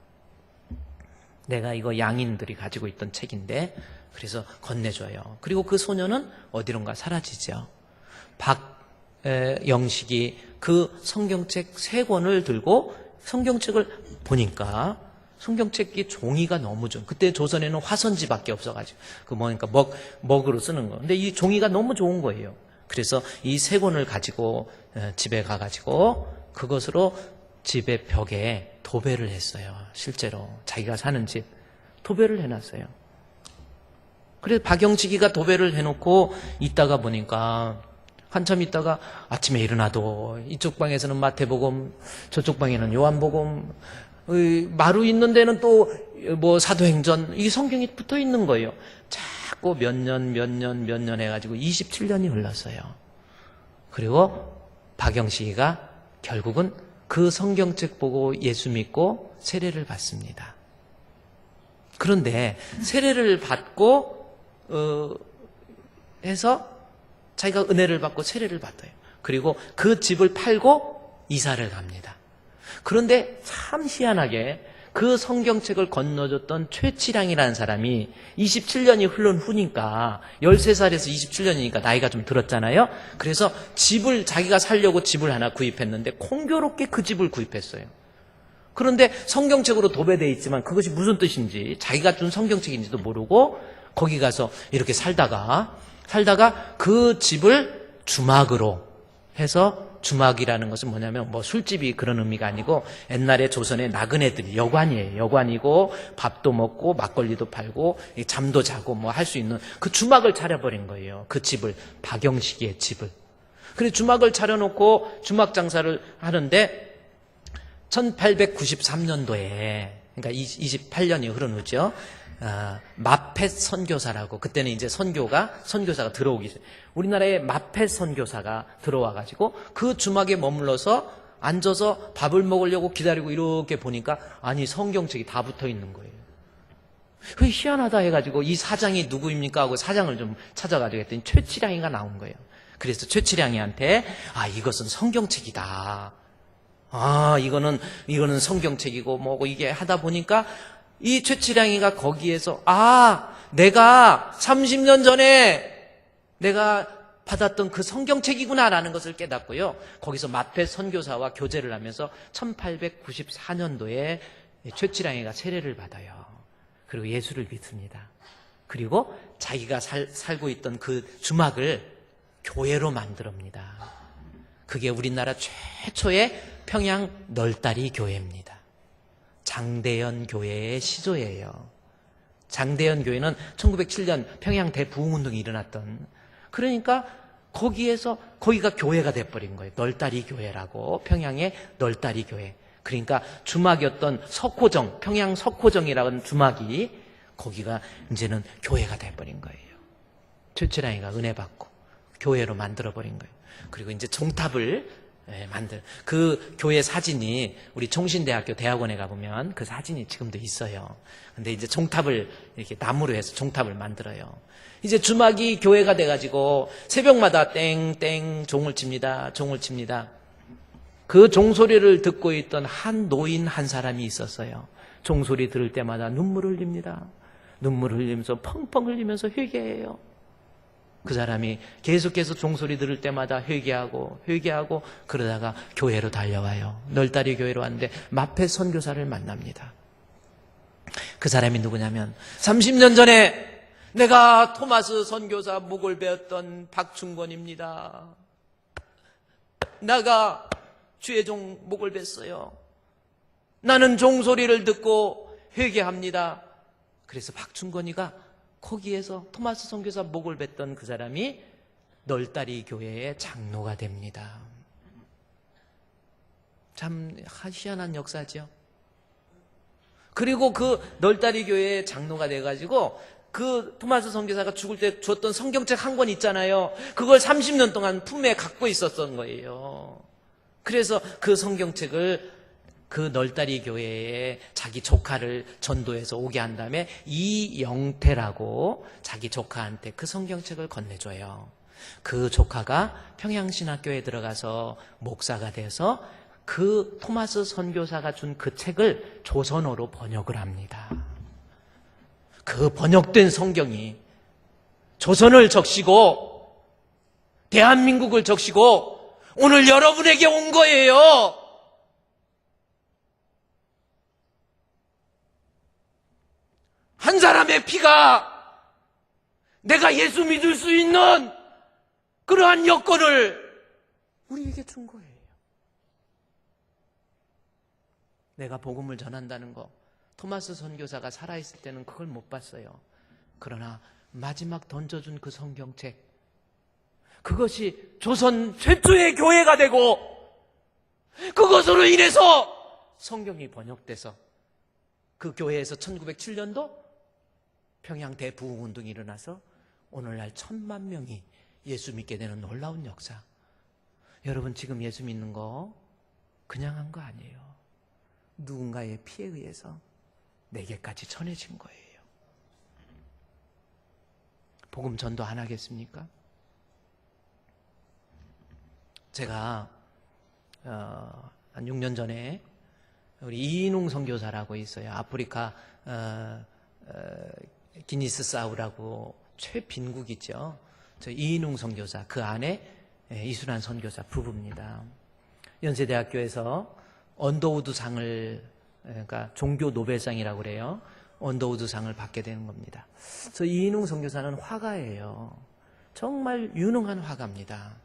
내가 이거 양인들이 가지고 있던 책인데 그래서 건네줘요. 그리고 그 소녀는 어디론가 사라지죠. 박영식이 그 성경책 3권을 들고 성경책을 보니까 성경책이 종이가 너무 좋은, 그때 조선에는 화선지밖에 없어가지고 그 뭐니까 먹으로 쓰는 거. 근데 이 종이가 너무 좋은 거예요. 그래서 이 3권을 가지고 집에 가가지고 그것으로 집의 벽에 도배를 했어요. 실제로 자기가 사는 집 도배를 해놨어요. 그래서 박영식이가 도배를 해놓고 있다가 보니까 한참 있다가 아침에 일어나도 이쪽 방에서는 마태복음, 저쪽 방에는 요한복음, 마루 있는 데는 또 뭐 사도행전, 이 성경이 붙어 있는 거예요. 자꾸 몇 년 해가지고 27년이 흘렀어요. 그리고 박영식이가 결국은 그 성경책 보고 예수 믿고 세례를 받습니다. 그런데 세례를 받고 해서 자기가 은혜를 받고 세례를 받아요. 그리고 그 집을 팔고 이사를 갑니다. 그런데 참 희한하게 그 성경책을 건너줬던 최치량이라는 사람이 27년이 흐른 후니까 13살에서 27년이니까 나이가 좀 들었잖아요. 그래서 집을 자기가 살려고 집을 하나 구입했는데 공교롭게 그 집을 구입했어요. 그런데 성경책으로 도배되어 있지만 그것이 무슨 뜻인지 자기가 준 성경책인지도 모르고 거기 가서 이렇게 살다가 그 집을 주막으로 해서, 주막이라는 것은 뭐냐면 뭐 술집이 그런 의미가 아니고 옛날에 조선의 나그네들이 여관이에요. 여관이고 밥도 먹고 막걸리도 팔고 잠도 자고 뭐 할 수 있는 그 주막을 차려버린 거예요. 그 집을, 박영식의 집을. 그래서 주막을 차려놓고 주막 장사를 하는데 1893년도에 그러니까 28년이 흐른 후죠. 마펫 선교사라고, 그때는 이제 선교사가 들어오기 전에 우리나라에 마펫 선교사가 들어와가지고 그 주막에 머물러서 앉아서 밥을 먹으려고 기다리고 이렇게 보니까 아니 성경책이 다 붙어 있는 거예요. 그 희한하다 해가지고 이 사장이 누구입니까 하고 사장을 좀 찾아가지고 했더니 최치량이가 나온 거예요. 그래서 최치량이한테 이것은 성경책이다. 이거는 성경책이고 뭐고 이게 하다 보니까 이 최치량이가 거기에서 내가 30년 전에 내가 받았던 그 성경책이구나라는 것을 깨닫고요. 거기서 마펫 선교사와 교제를 하면서 1894년도에 최치량이가 세례를 받아요. 그리고 예수를 믿습니다. 그리고 자기가 살고 있던 그 주막을 교회로 만들옵니다. 그게 우리나라 최초의 평양 널다리 교회입니다. 장대현 교회의 시조예요. 장대현 교회는 1907년 평양 대부흥운동이 일어났던, 그러니까 거기가 교회가 돼버린 거예요. 널다리 교회라고, 평양의 널다리 교회. 그러니까 주막이었던 석호정, 평양 석호정이라는 주막이 거기가 이제는 교회가 돼버린 거예요. 최치랑이가 은혜 받고 교회로 만들어버린 거예요. 그리고 이제 종탑을 그 교회 사진이 우리 총신대학교 대학원에 가보면 그 사진이 지금도 있어요. 근데 이제 종탑을 이렇게 나무로 해서 종탑을 만들어요. 이제 주막이 교회가 돼가지고 새벽마다 땡땡 종을 칩니다. 종을 칩니다. 그 종소리를 듣고 있던 한 노인 한 사람이 있었어요. 종소리 들을 때마다 눈물을 흘립니다. 눈물을 흘리면서 펑펑 흘리면서 회개해요. 그 사람이 계속해서 종소리 들을 때마다 회개하고 그러다가 교회로 달려와요. 널다리 교회로 왔는데 마페 선교사를 만납니다. 그 사람이 누구냐면 30년 전에 내가 토마스 선교사 목을 베었던 박충권입니다. 나가 주의 종 목을 뱄어요. 나는 종소리를 듣고 회개합니다. 그래서 박충권이가 거기에서 토마스 선교사 목을 뱉던 그 사람이 널다리 교회의 장로가 됩니다. 참 희한한 역사죠. 그리고 그 널다리 교회의 장로가 돼가지고 그 토마스 선교사가 죽을 때 줬던 성경책 한 권 있잖아요. 그걸 30년 동안 품에 갖고 있었던 거예요. 그래서 그 성경책을 그 널다리 교회에 자기 조카를 전도해서 오게 한 다음에 이영태라고 자기 조카한테 그 성경책을 건네줘요. 그 조카가 평양신학교에 들어가서 목사가 돼서 그 토마스 선교사가 준 그 책을 조선어로 번역을 합니다. 그 번역된 성경이 조선을 적시고 대한민국을 적시고 오늘 여러분에게 온 거예요. 한 사람의 피가 내가 예수 믿을 수 있는 그러한 여건을 우리에게 준 거예요. 내가 복음을 전한다는 거, 토마스 선교사가 살아있을 때는 그걸 못 봤어요. 그러나 마지막 던져준 그 성경책, 그것이 조선 최초의 교회가 되고 그것으로 인해서 성경이 번역돼서 그 교회에서 1907년도 평양 대부흥운동이 일어나서 오늘날 1000만 명이 예수 믿게 되는 놀라운 역사. 여러분 지금 예수 믿는 거 그냥 한 거 아니에요. 누군가의 피에 의해서 내게까지 전해진 거예요. 복음 전도 안 하겠습니까? 제가 한 6년 전에 우리 이인웅 선교사라고 있어요. 아프리카 기니스사우라고 최빈국이죠. 저 이인웅 선교사, 그 안에 이순환 선교사 부부입니다. 연세대학교에서 언더우드상을, 그러니까 종교 노벨상이라고 그래요. 언더우드상을 받게 되는 겁니다. 저 이인웅 선교사는 화가예요. 정말 유능한 화가입니다.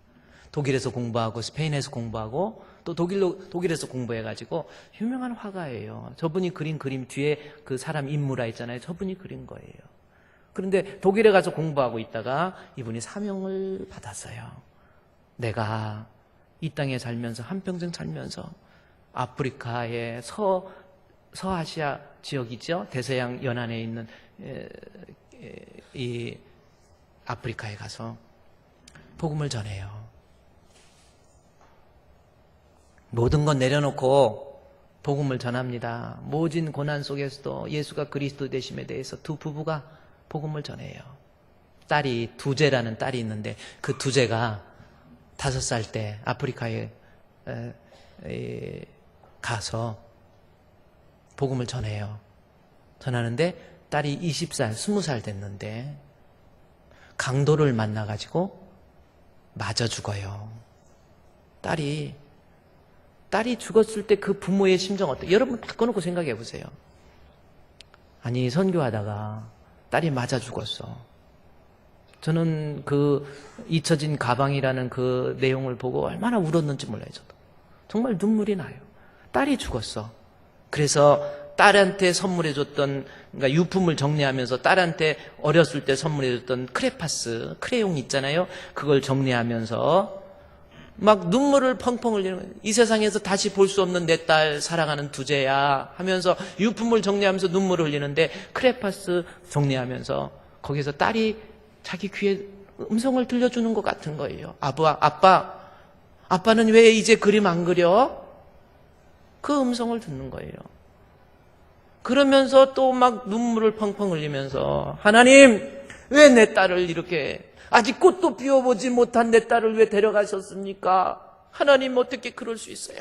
독일에서 공부하고 스페인에서 공부하고 또 독일에서 공부해가지고 유명한 화가예요. 저분이 그린 그림 뒤에 그 사람 인물화 있잖아요. 저분이 그린 거예요. 그런데 독일에 가서 공부하고 있다가 이분이 사명을 받았어요. 내가 이 땅에 살면서 한평생 살면서 아프리카의 서아시아 지역이죠. 대서양 연안에 있는 이 아프리카에 가서 복음을 전해요. 모든 건 내려놓고 복음을 전합니다. 모진 고난 속에서도 예수가 그리스도 되심에 대해서 두 부부가 복음을 전해요. 딸이 두제라는 딸이 있는데 그 두제가 5살 때 아프리카에 가서 복음을 전해요. 전하는데 딸이 20살, 20살 됐는데 강도를 만나가지고 맞아 죽어요. 딸이 죽었을 때 그 부모의 심정 어때요? 여러분 바꿔놓고 생각해 보세요. 아니 선교하다가 딸이 맞아 죽었어. 저는 그 잊혀진 가방이라는 그 내용을 보고 얼마나 울었는지 몰라요. 저도 정말 눈물이 나요. 딸이 죽었어. 그래서 딸한테 선물해줬던, 그러니까 유품을 정리하면서 딸한테 어렸을 때 선물해줬던 크레파스, 크레용 있잖아요. 그걸 정리하면서 막 눈물을 펑펑 흘리는 거예요. 이 세상에서 다시 볼 수 없는 내 딸 사랑하는 두재야 하면서 유품을 정리하면서 눈물을 흘리는데, 크레파스 정리하면서 거기서 딸이 자기 귀에 음성을 들려주는 것 같은 거예요. 아빠는 왜 이제 그림 안 그려? 그 음성을 듣는 거예요. 그러면서 또 막 눈물을 펑펑 흘리면서, 하나님, 왜 내 딸을 이렇게, 아직 꽃도 피워보지 못한 내 딸을 왜 데려가셨습니까? 하나님, 어떻게 그럴 수 있어요?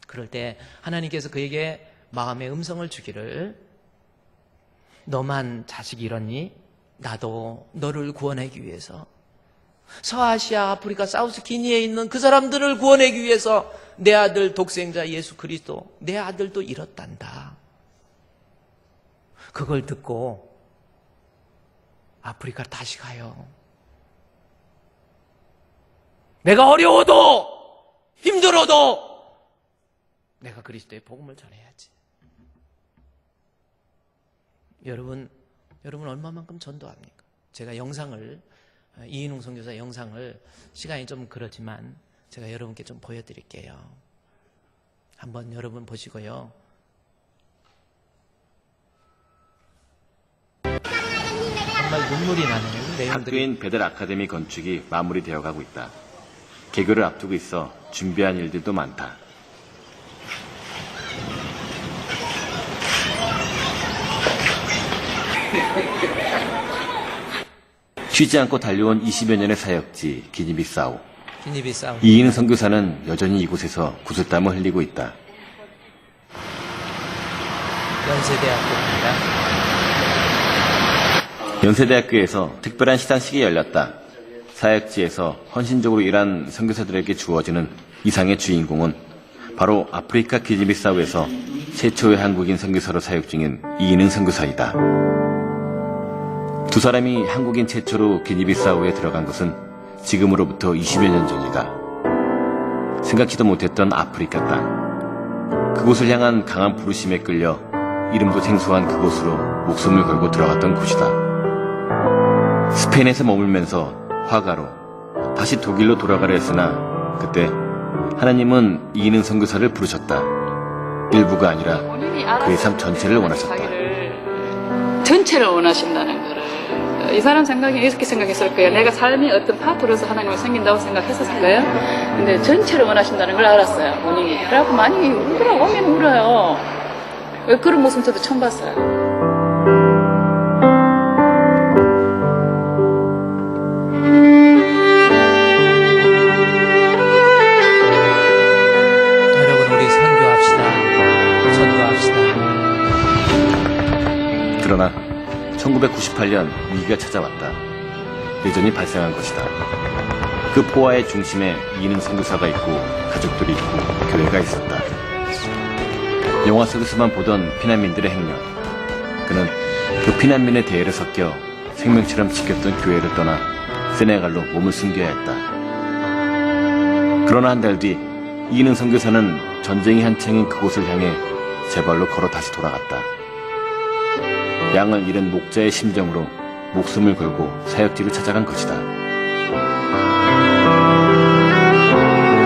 그럴 때 하나님께서 그에게 마음의 음성을 주기를, 너만 자식 잃었니? 나도 너를 구원하기 위해서, 서아시아, 아프리카, 사우스 기니에 있는 그 사람들을 구원하기 위해서 내 아들 독생자 예수 그리스도, 내 아들도 잃었단다. 그걸 듣고 아프리카 다시 가요. 내가 어려워도 힘들어도 내가 그리스도의 복음을 전해야지. 여러분 얼마만큼 전도합니까? 제가 영상을, 이인웅 선교사 영상을, 시간이 좀 그렇지만 제가 여러분께 좀 보여드릴게요. 한번 여러분 보시고요. 정말 눈물이 나네요. 내용들이. 학교인 베델 아카데미 건축이 마무리되어 가고 있다. 개교를 앞두고 있어 준비한 일들도 많다. 쉬지 않고 달려온 20여 년의 사역지 기니비사우. 이인흥 선교사는 여전히 이곳에서 구슬땀을 흘리고 있다. 연세대학교입니다. 연세대학교에서 특별한 시상식이 열렸다. 사역지에서 헌신적으로 일한 선교사들에게 주어지는 이상의 주인공은 바로 아프리카 기니비사우에서 최초의 한국인 선교사로 사역 중인 이인흥 선교사이다. 두 사람이 한국인 최초로 기니비사우에 들어간 것은 지금으로부터 20여 년 전이다. 생각지도 못했던 아프리카 땅. 그곳을 향한 강한 부르심에 끌려 이름도 생소한 그곳으로 목숨을 걸고 들어갔던 곳이다. 스페인에서 머물면서 화가로 다시 독일로 돌아가려 했으나 그때 하나님은 이인흥 선교사를 부르셨다. 일부가 아니라 그의 삶 전체를 원하셨다. 전체를 원하신다는 거를, 이 사람 생각이 이렇게 생각했을 거예요. 내가 삶의 어떤 파트로서 하나님을 생긴다고 생각했었을 거예요. 근데 전체를 원하신다는 걸 알았어요, 본인이. 그래갖고 많이 울더라고. 오면 울어요. 그런 모습 저도 처음 봤어요. 여러분, 우리 선교합시다. 그러나 1998년 위기가 찾아왔다. 내전이 발생한 것이다. 그 포화의 중심에 이인흥 선교사가 있고 가족들이 있고 교회가 있었다. 영화 속에서만 보던 피난민들의 행렬. 그는 그 피난민의 대열에 섞여 생명처럼 지켰던 교회를 떠나 세네갈로 몸을 숨겨야 했다. 그러나 한 달 뒤 이인흥 선교사는 전쟁이 한창인 그곳을 향해 제 발로 걸어 다시 돌아갔다. 양을 잃은 목자의 심정으로 목숨을 걸고 사역지를 찾아간 것이다.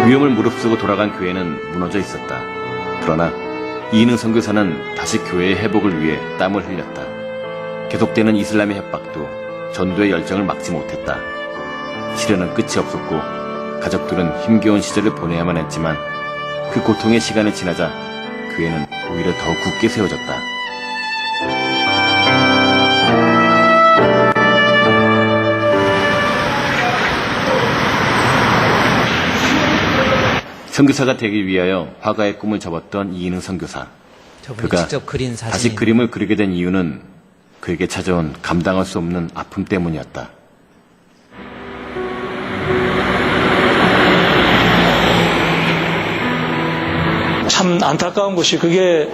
위험을 무릅쓰고 돌아간 교회는 무너져 있었다. 그러나 이인흥 선교사는 다시 교회의 회복을 위해 땀을 흘렸다. 계속되는 이슬람의 협박도 전도의 열정을 막지 못했다. 시련은 끝이 없었고 가족들은 힘겨운 시절을 보내야만 했지만 그 고통의 시간이 지나자 교회는 오히려 더욱 굳게 세워졌다. 선교사가 되기 위하여 화가의 꿈을 접었던 이인흥 선교사. 그가 직접 그린 사진. 다시 그림을 그리게 된 이유는 그에게 찾아온 감당할 수 없는 아픔 때문이었다. 참 안타까운 것이, 그게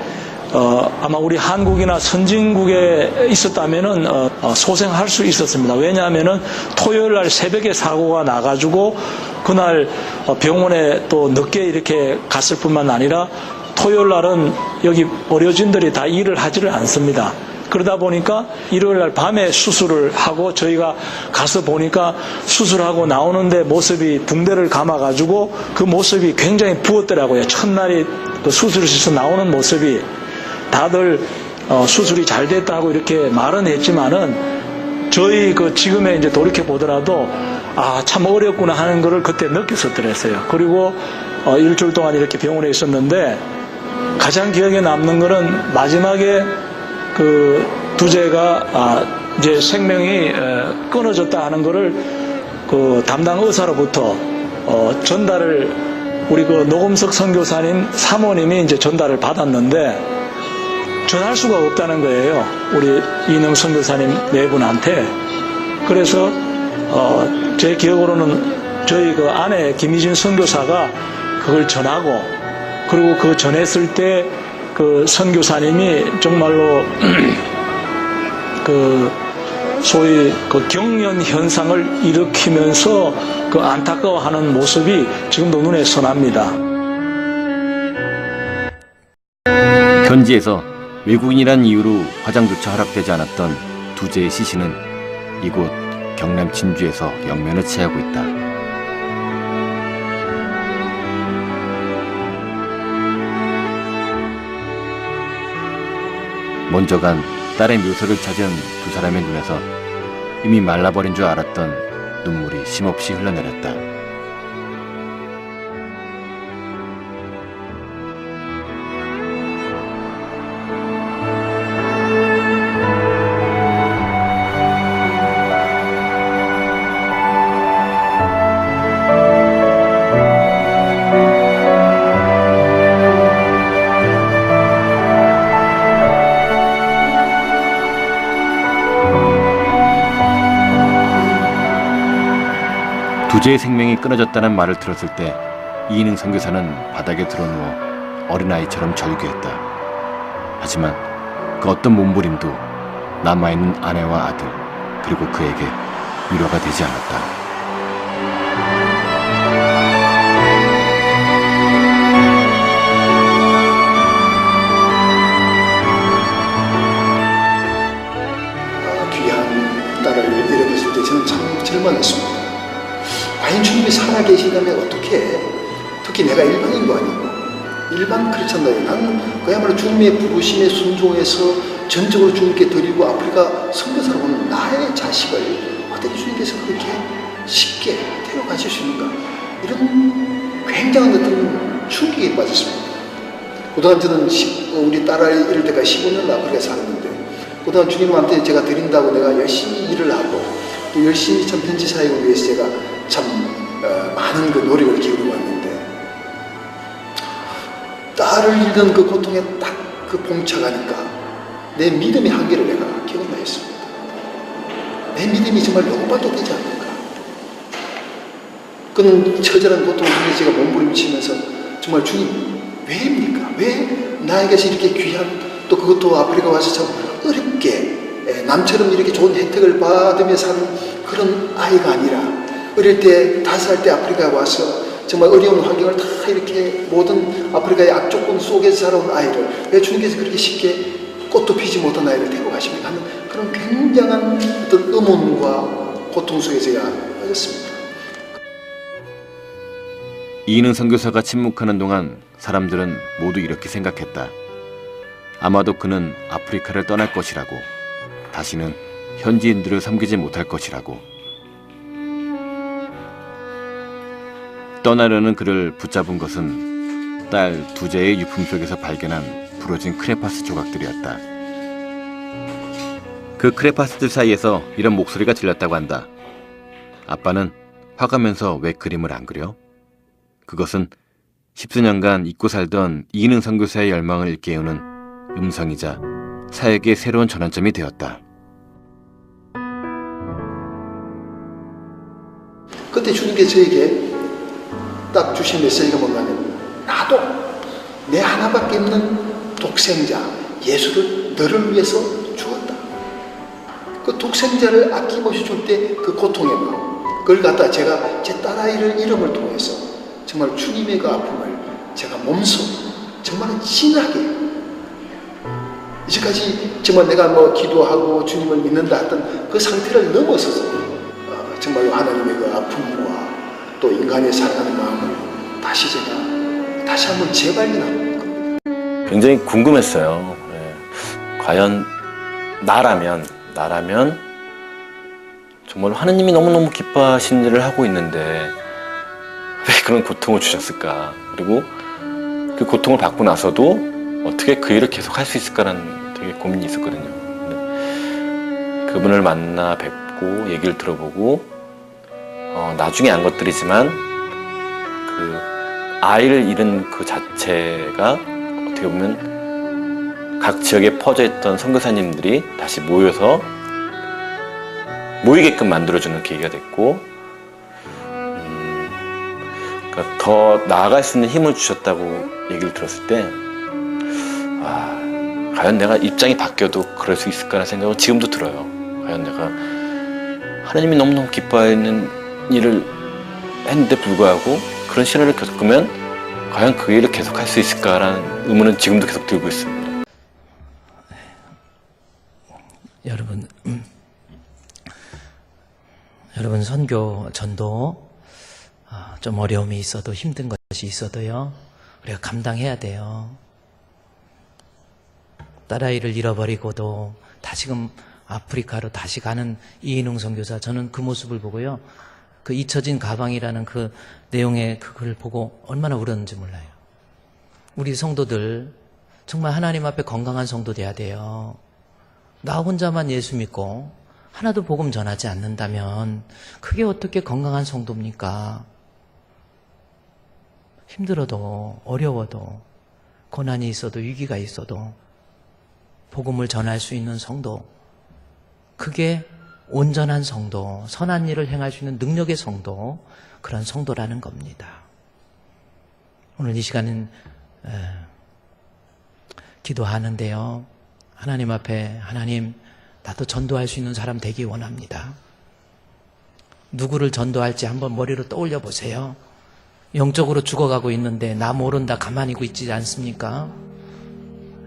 아마 우리 한국이나 선진국에 있었다면은 소생할 수 있었습니다. 왜냐하면은 토요일 날 새벽에 사고가 나가지고 그날 병원에 또 늦게 이렇게 갔을 뿐만 아니라 토요일 날은 여기 의료진들이 다 일을 하지를 않습니다. 그러다 보니까 일요일 날 밤에 수술을 하고 저희가 가서 보니까 수술하고 나오는데 모습이 등대를 감아가지고 그 모습이 굉장히 부었더라고요. 첫날이 그 수술실에서 나오는 모습이 다들 수술이 잘 됐다고 이렇게 말은 했지만은 저희 그 지금에 이제 돌이켜 보더라도 참 어렵구나 하는 거를 그때 느꼈었더랬어요. 그리고 일주일 동안 이렇게 병원에 있었는데 가장 기억에 남는 거는 마지막에 그 두제가 이제 생명이 끊어졌다 하는 거를 그 담당 의사로부터 전달을 우리 그 노금석 선교사님 사모님이 이제 전달을 받았는데 전할 수가 없다는 거예요. 우리 이인영 선교사님 네 분한테. 그래서 제 기억으로는 저희 그 아내 김희진 선교사가 그걸 전하고 그리고 그 전했을 때 그 선교사님이 정말로 그 소위 그 경련 현상을 일으키면서 그 안타까워하는 모습이 지금도 눈에 선합니다. 현지에서 외국인이란 이유로 화장조차 허락되지 않았던 두제의 시신은 이곳 경남 진주에서 영면을 취하고 있다. 먼저 간 딸의 묘소를 찾은 두 사람의 눈에서 이미 말라버린 줄 알았던 눈물이 쉼없이 흘러내렸다. 두제의 생명이 끊어졌다는 말을 들었을 때 이인흥 선교사는 바닥에 드러누워 어린아이처럼 절규했다. 하지만 그 어떤 몸부림도 남아있는 아내와 아들 그리고 그에게 위로가 되지 않았다. 귀한 딸을 잃어버렸을 때 저는 참 절망했습니다. 과연 주님이 살아계시다면 어떻게 특히 내가 일반인도 아니고 일반 크리스찬들 나는 그야말로 주님의 부르심에 순종해서 전적으로 주님께 드리고 아프리카 선교사로 오는 나의 자식을 어떻게 주님께서 그렇게 쉽게 데려가실 수 있는가 이런 굉장한 어떤 충격에 빠졌습니다. 그동안 저는 우리 딸아이 이럴 때까지 15년을 아프리카에 살았는데 그동안 주님한테 제가 드린다고 내가 열심히 일을 하고 또 열심히 참 현지 사역을 위해서 제가 참 많은 그 노력을 기울여 왔는데 딸을 잃는 그 고통에 딱 그 봉착하니까 내 믿음의 한계를 내가 경험했습니다. 내 믿음이 정말 요것밖에 되지 않을까. 그는 처절한 고통 중에 제가 몸부림치면서 정말 주님 왜입니까? 왜 나에게서 이렇게 귀한 또 그것도 아프리카 와서 참 어렵게 남처럼 이렇게 좋은 혜택을 받으며 사는 그런 아이가 아니라 어릴 때 5살 때 아프리카에 와서 정말 어려운 환경을 다 이렇게 모든 아프리카의 악조건 속에서 살아온 아이를 왜 주님께서 그렇게 쉽게 꽃도 피지 못한 아이를 데리고 가십니까 하는 그런 굉장한 어떤 의문과 고통 속에 제가 빠졌습니다. 이인흥 선교사가 침묵하는 동안 사람들은 모두 이렇게 생각했다. 아마도 그는 아프리카를 떠날 것이라고, 다시는 현지인들을 섬기지 못할 것이라고. 떠나려는 그를 붙잡은 것은 딸 두제의 유품 속에서 발견한 부러진 크레파스 조각들이었다. 그 크레파스들 사이에서 이런 목소리가 들렸다고 한다. 아빠는 화가면서 왜 그림을 안 그려? 그것은 10수년간 잊고 살던 이인흥 선교사의 열망을 일깨우는 음성이자 사역의 새로운 전환점이 되었다. 그때 주님께서 저에게 딱 주신 메시지가 뭔가는 나도 내 하나밖에 없는 독생자 예수를 너를 위해서 주었다. 그 독생자를 아낌없이 줄 때 그 고통의 마음, 그걸 갖다 제가 제 딸아이를 이름을 통해서 정말 주님의 그 아픔을 제가 몸소 정말 진하게, 이제까지 정말 내가 뭐 기도하고 주님을 믿는다 했던 그 상태를 넘어서서 정말로 하나님의 그 아픔과 또 인간의 사랑하는 마음을 다시 한번 재발견한 겁니다. 굉장히 궁금했어요. 과연 나라면 정말 하느님이 너무너무 기뻐하신 일을 하고 있는데 왜 그런 고통을 주셨을까? 그리고 그 고통을 받고 나서도 어떻게 그 일을 계속 할 수 있을까라는 되게 고민이 있었거든요. 근데 그분을 만나 뵙고 얘기를 들어보고 나중에 안 것들이지만 그 아이를 잃은 그 자체가 어떻게 보면 각 지역에 퍼져 있던 선교사님들이 다시 모이게끔 만들어주는 계기가 됐고, 그러니까 더 나아갈 수 있는 힘을 주셨다고 얘기를 들었을 때, 과연 내가 입장이 바뀌어도 그럴 수 있을까라는 생각은 지금도 들어요. 과연 내가 하나님이 너무너무 기뻐하는 일을 했는데 불구하고 그런 시련을 겪으면 과연 그 일을 계속 할 수 있을까라는 의문은 지금도 계속 들고 있습니다. 여러분 선교, 전도 좀 어려움이 있어도 힘든 것이 있어도요, 우리가 감당해야 돼요. 딸아이를 잃어버리고도 다시금 아프리카로 다시 가는 이인웅 선교사, 저는 그 모습을 보고요, 그 잊혀진 가방이라는 그 내용의 그걸 보고 얼마나 울었는지 몰라요. 우리 성도들 정말 하나님 앞에 건강한 성도 돼야 돼요. 나 혼자만 예수 믿고 하나도 복음 전하지 않는다면 그게 어떻게 건강한 성도입니까? 힘들어도 어려워도 고난이 있어도 위기가 있어도 복음을 전할 수 있는 성도, 그게 온전한 성도, 선한 일을 행할 수 있는 능력의 성도, 그런 성도라는 겁니다. 오늘 이 시간은 기도하는데요, 하나님 앞에, 하나님, 나도 전도할 수 있는 사람 되기 원합니다. 누구를 전도할지 한번 머리로 떠올려 보세요. 영적으로 죽어가고 있는데 나 모른다 가만히 있지 않습니까?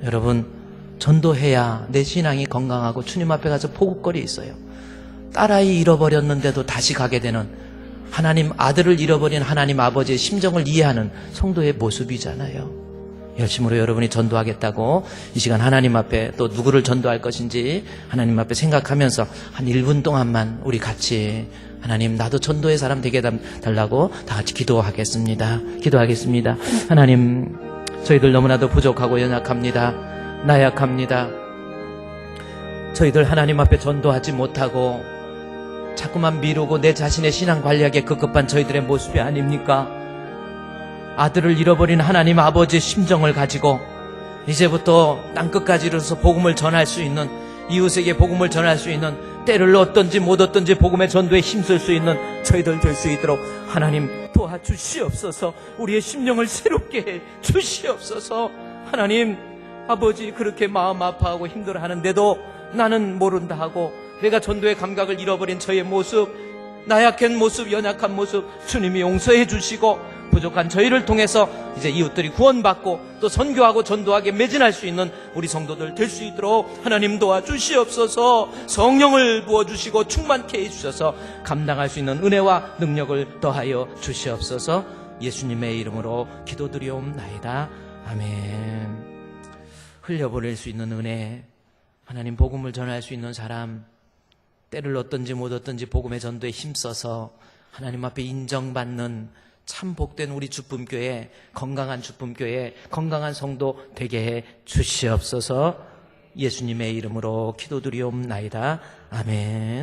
여러분, 전도해야 내 신앙이 건강하고 주님 앞에 가서 포국거리 있어요. 딸아이 잃어버렸는데도 다시 가게 되는, 하나님 아들을 잃어버린 하나님 아버지의 심정을 이해하는 성도의 모습이잖아요. 열심으로 여러분이 전도하겠다고 이 시간 하나님 앞에, 또 누구를 전도할 것인지 하나님 앞에 생각하면서 한 1분 동안만 우리 같이, 하나님 나도 전도의 사람 되게 달라고 다 같이 기도하겠습니다. 하나님, 저희들 너무나도 부족하고 연약합니다. 나약합니다. 저희들 하나님 앞에 전도하지 못하고 자꾸만 미루고 내 자신의 신앙 관리하기에 급급한 저희들의 모습이 아닙니까? 아들을 잃어버린 하나님 아버지의 심정을 가지고 이제부터 땅끝까지 이르러서 복음을 전할 수 있는, 이웃에게 복음을 전할 수 있는, 때를 얻든지 못 얻든지 복음의 전도에 힘쓸 수 있는 저희들 될 수 있도록 하나님 도와주시옵소서. 우리의 심령을 새롭게 해 주시옵소서. 하나님 아버지, 그렇게 마음 아파하고 힘들어하는데도 나는 모른다 하고 내가 전도의 감각을 잃어버린 저의 모습, 나약한 모습, 연약한 모습 주님이 용서해 주시고 부족한 저희를 통해서 이제 이웃들이 구원받고 또 선교하고 전도하게 매진할 수 있는 우리 성도들 될 수 있도록 하나님 도와주시옵소서. 성령을 부어주시고 충만케 해주셔서 감당할 수 있는 은혜와 능력을 더하여 주시옵소서. 예수님의 이름으로 기도드리옵나이다. 아멘. 흘려보낼 수 있는 은혜, 하나님 복음을 전할 수 있는 사람, 때를 얻든지 못 얻든지 복음의 전도에 힘써서 하나님 앞에 인정받는 참 복된 우리 주품교회, 건강한 주품교회, 건강한 성도 되게 해 주시옵소서. 예수님의 이름으로 기도드리옵나이다. 아멘.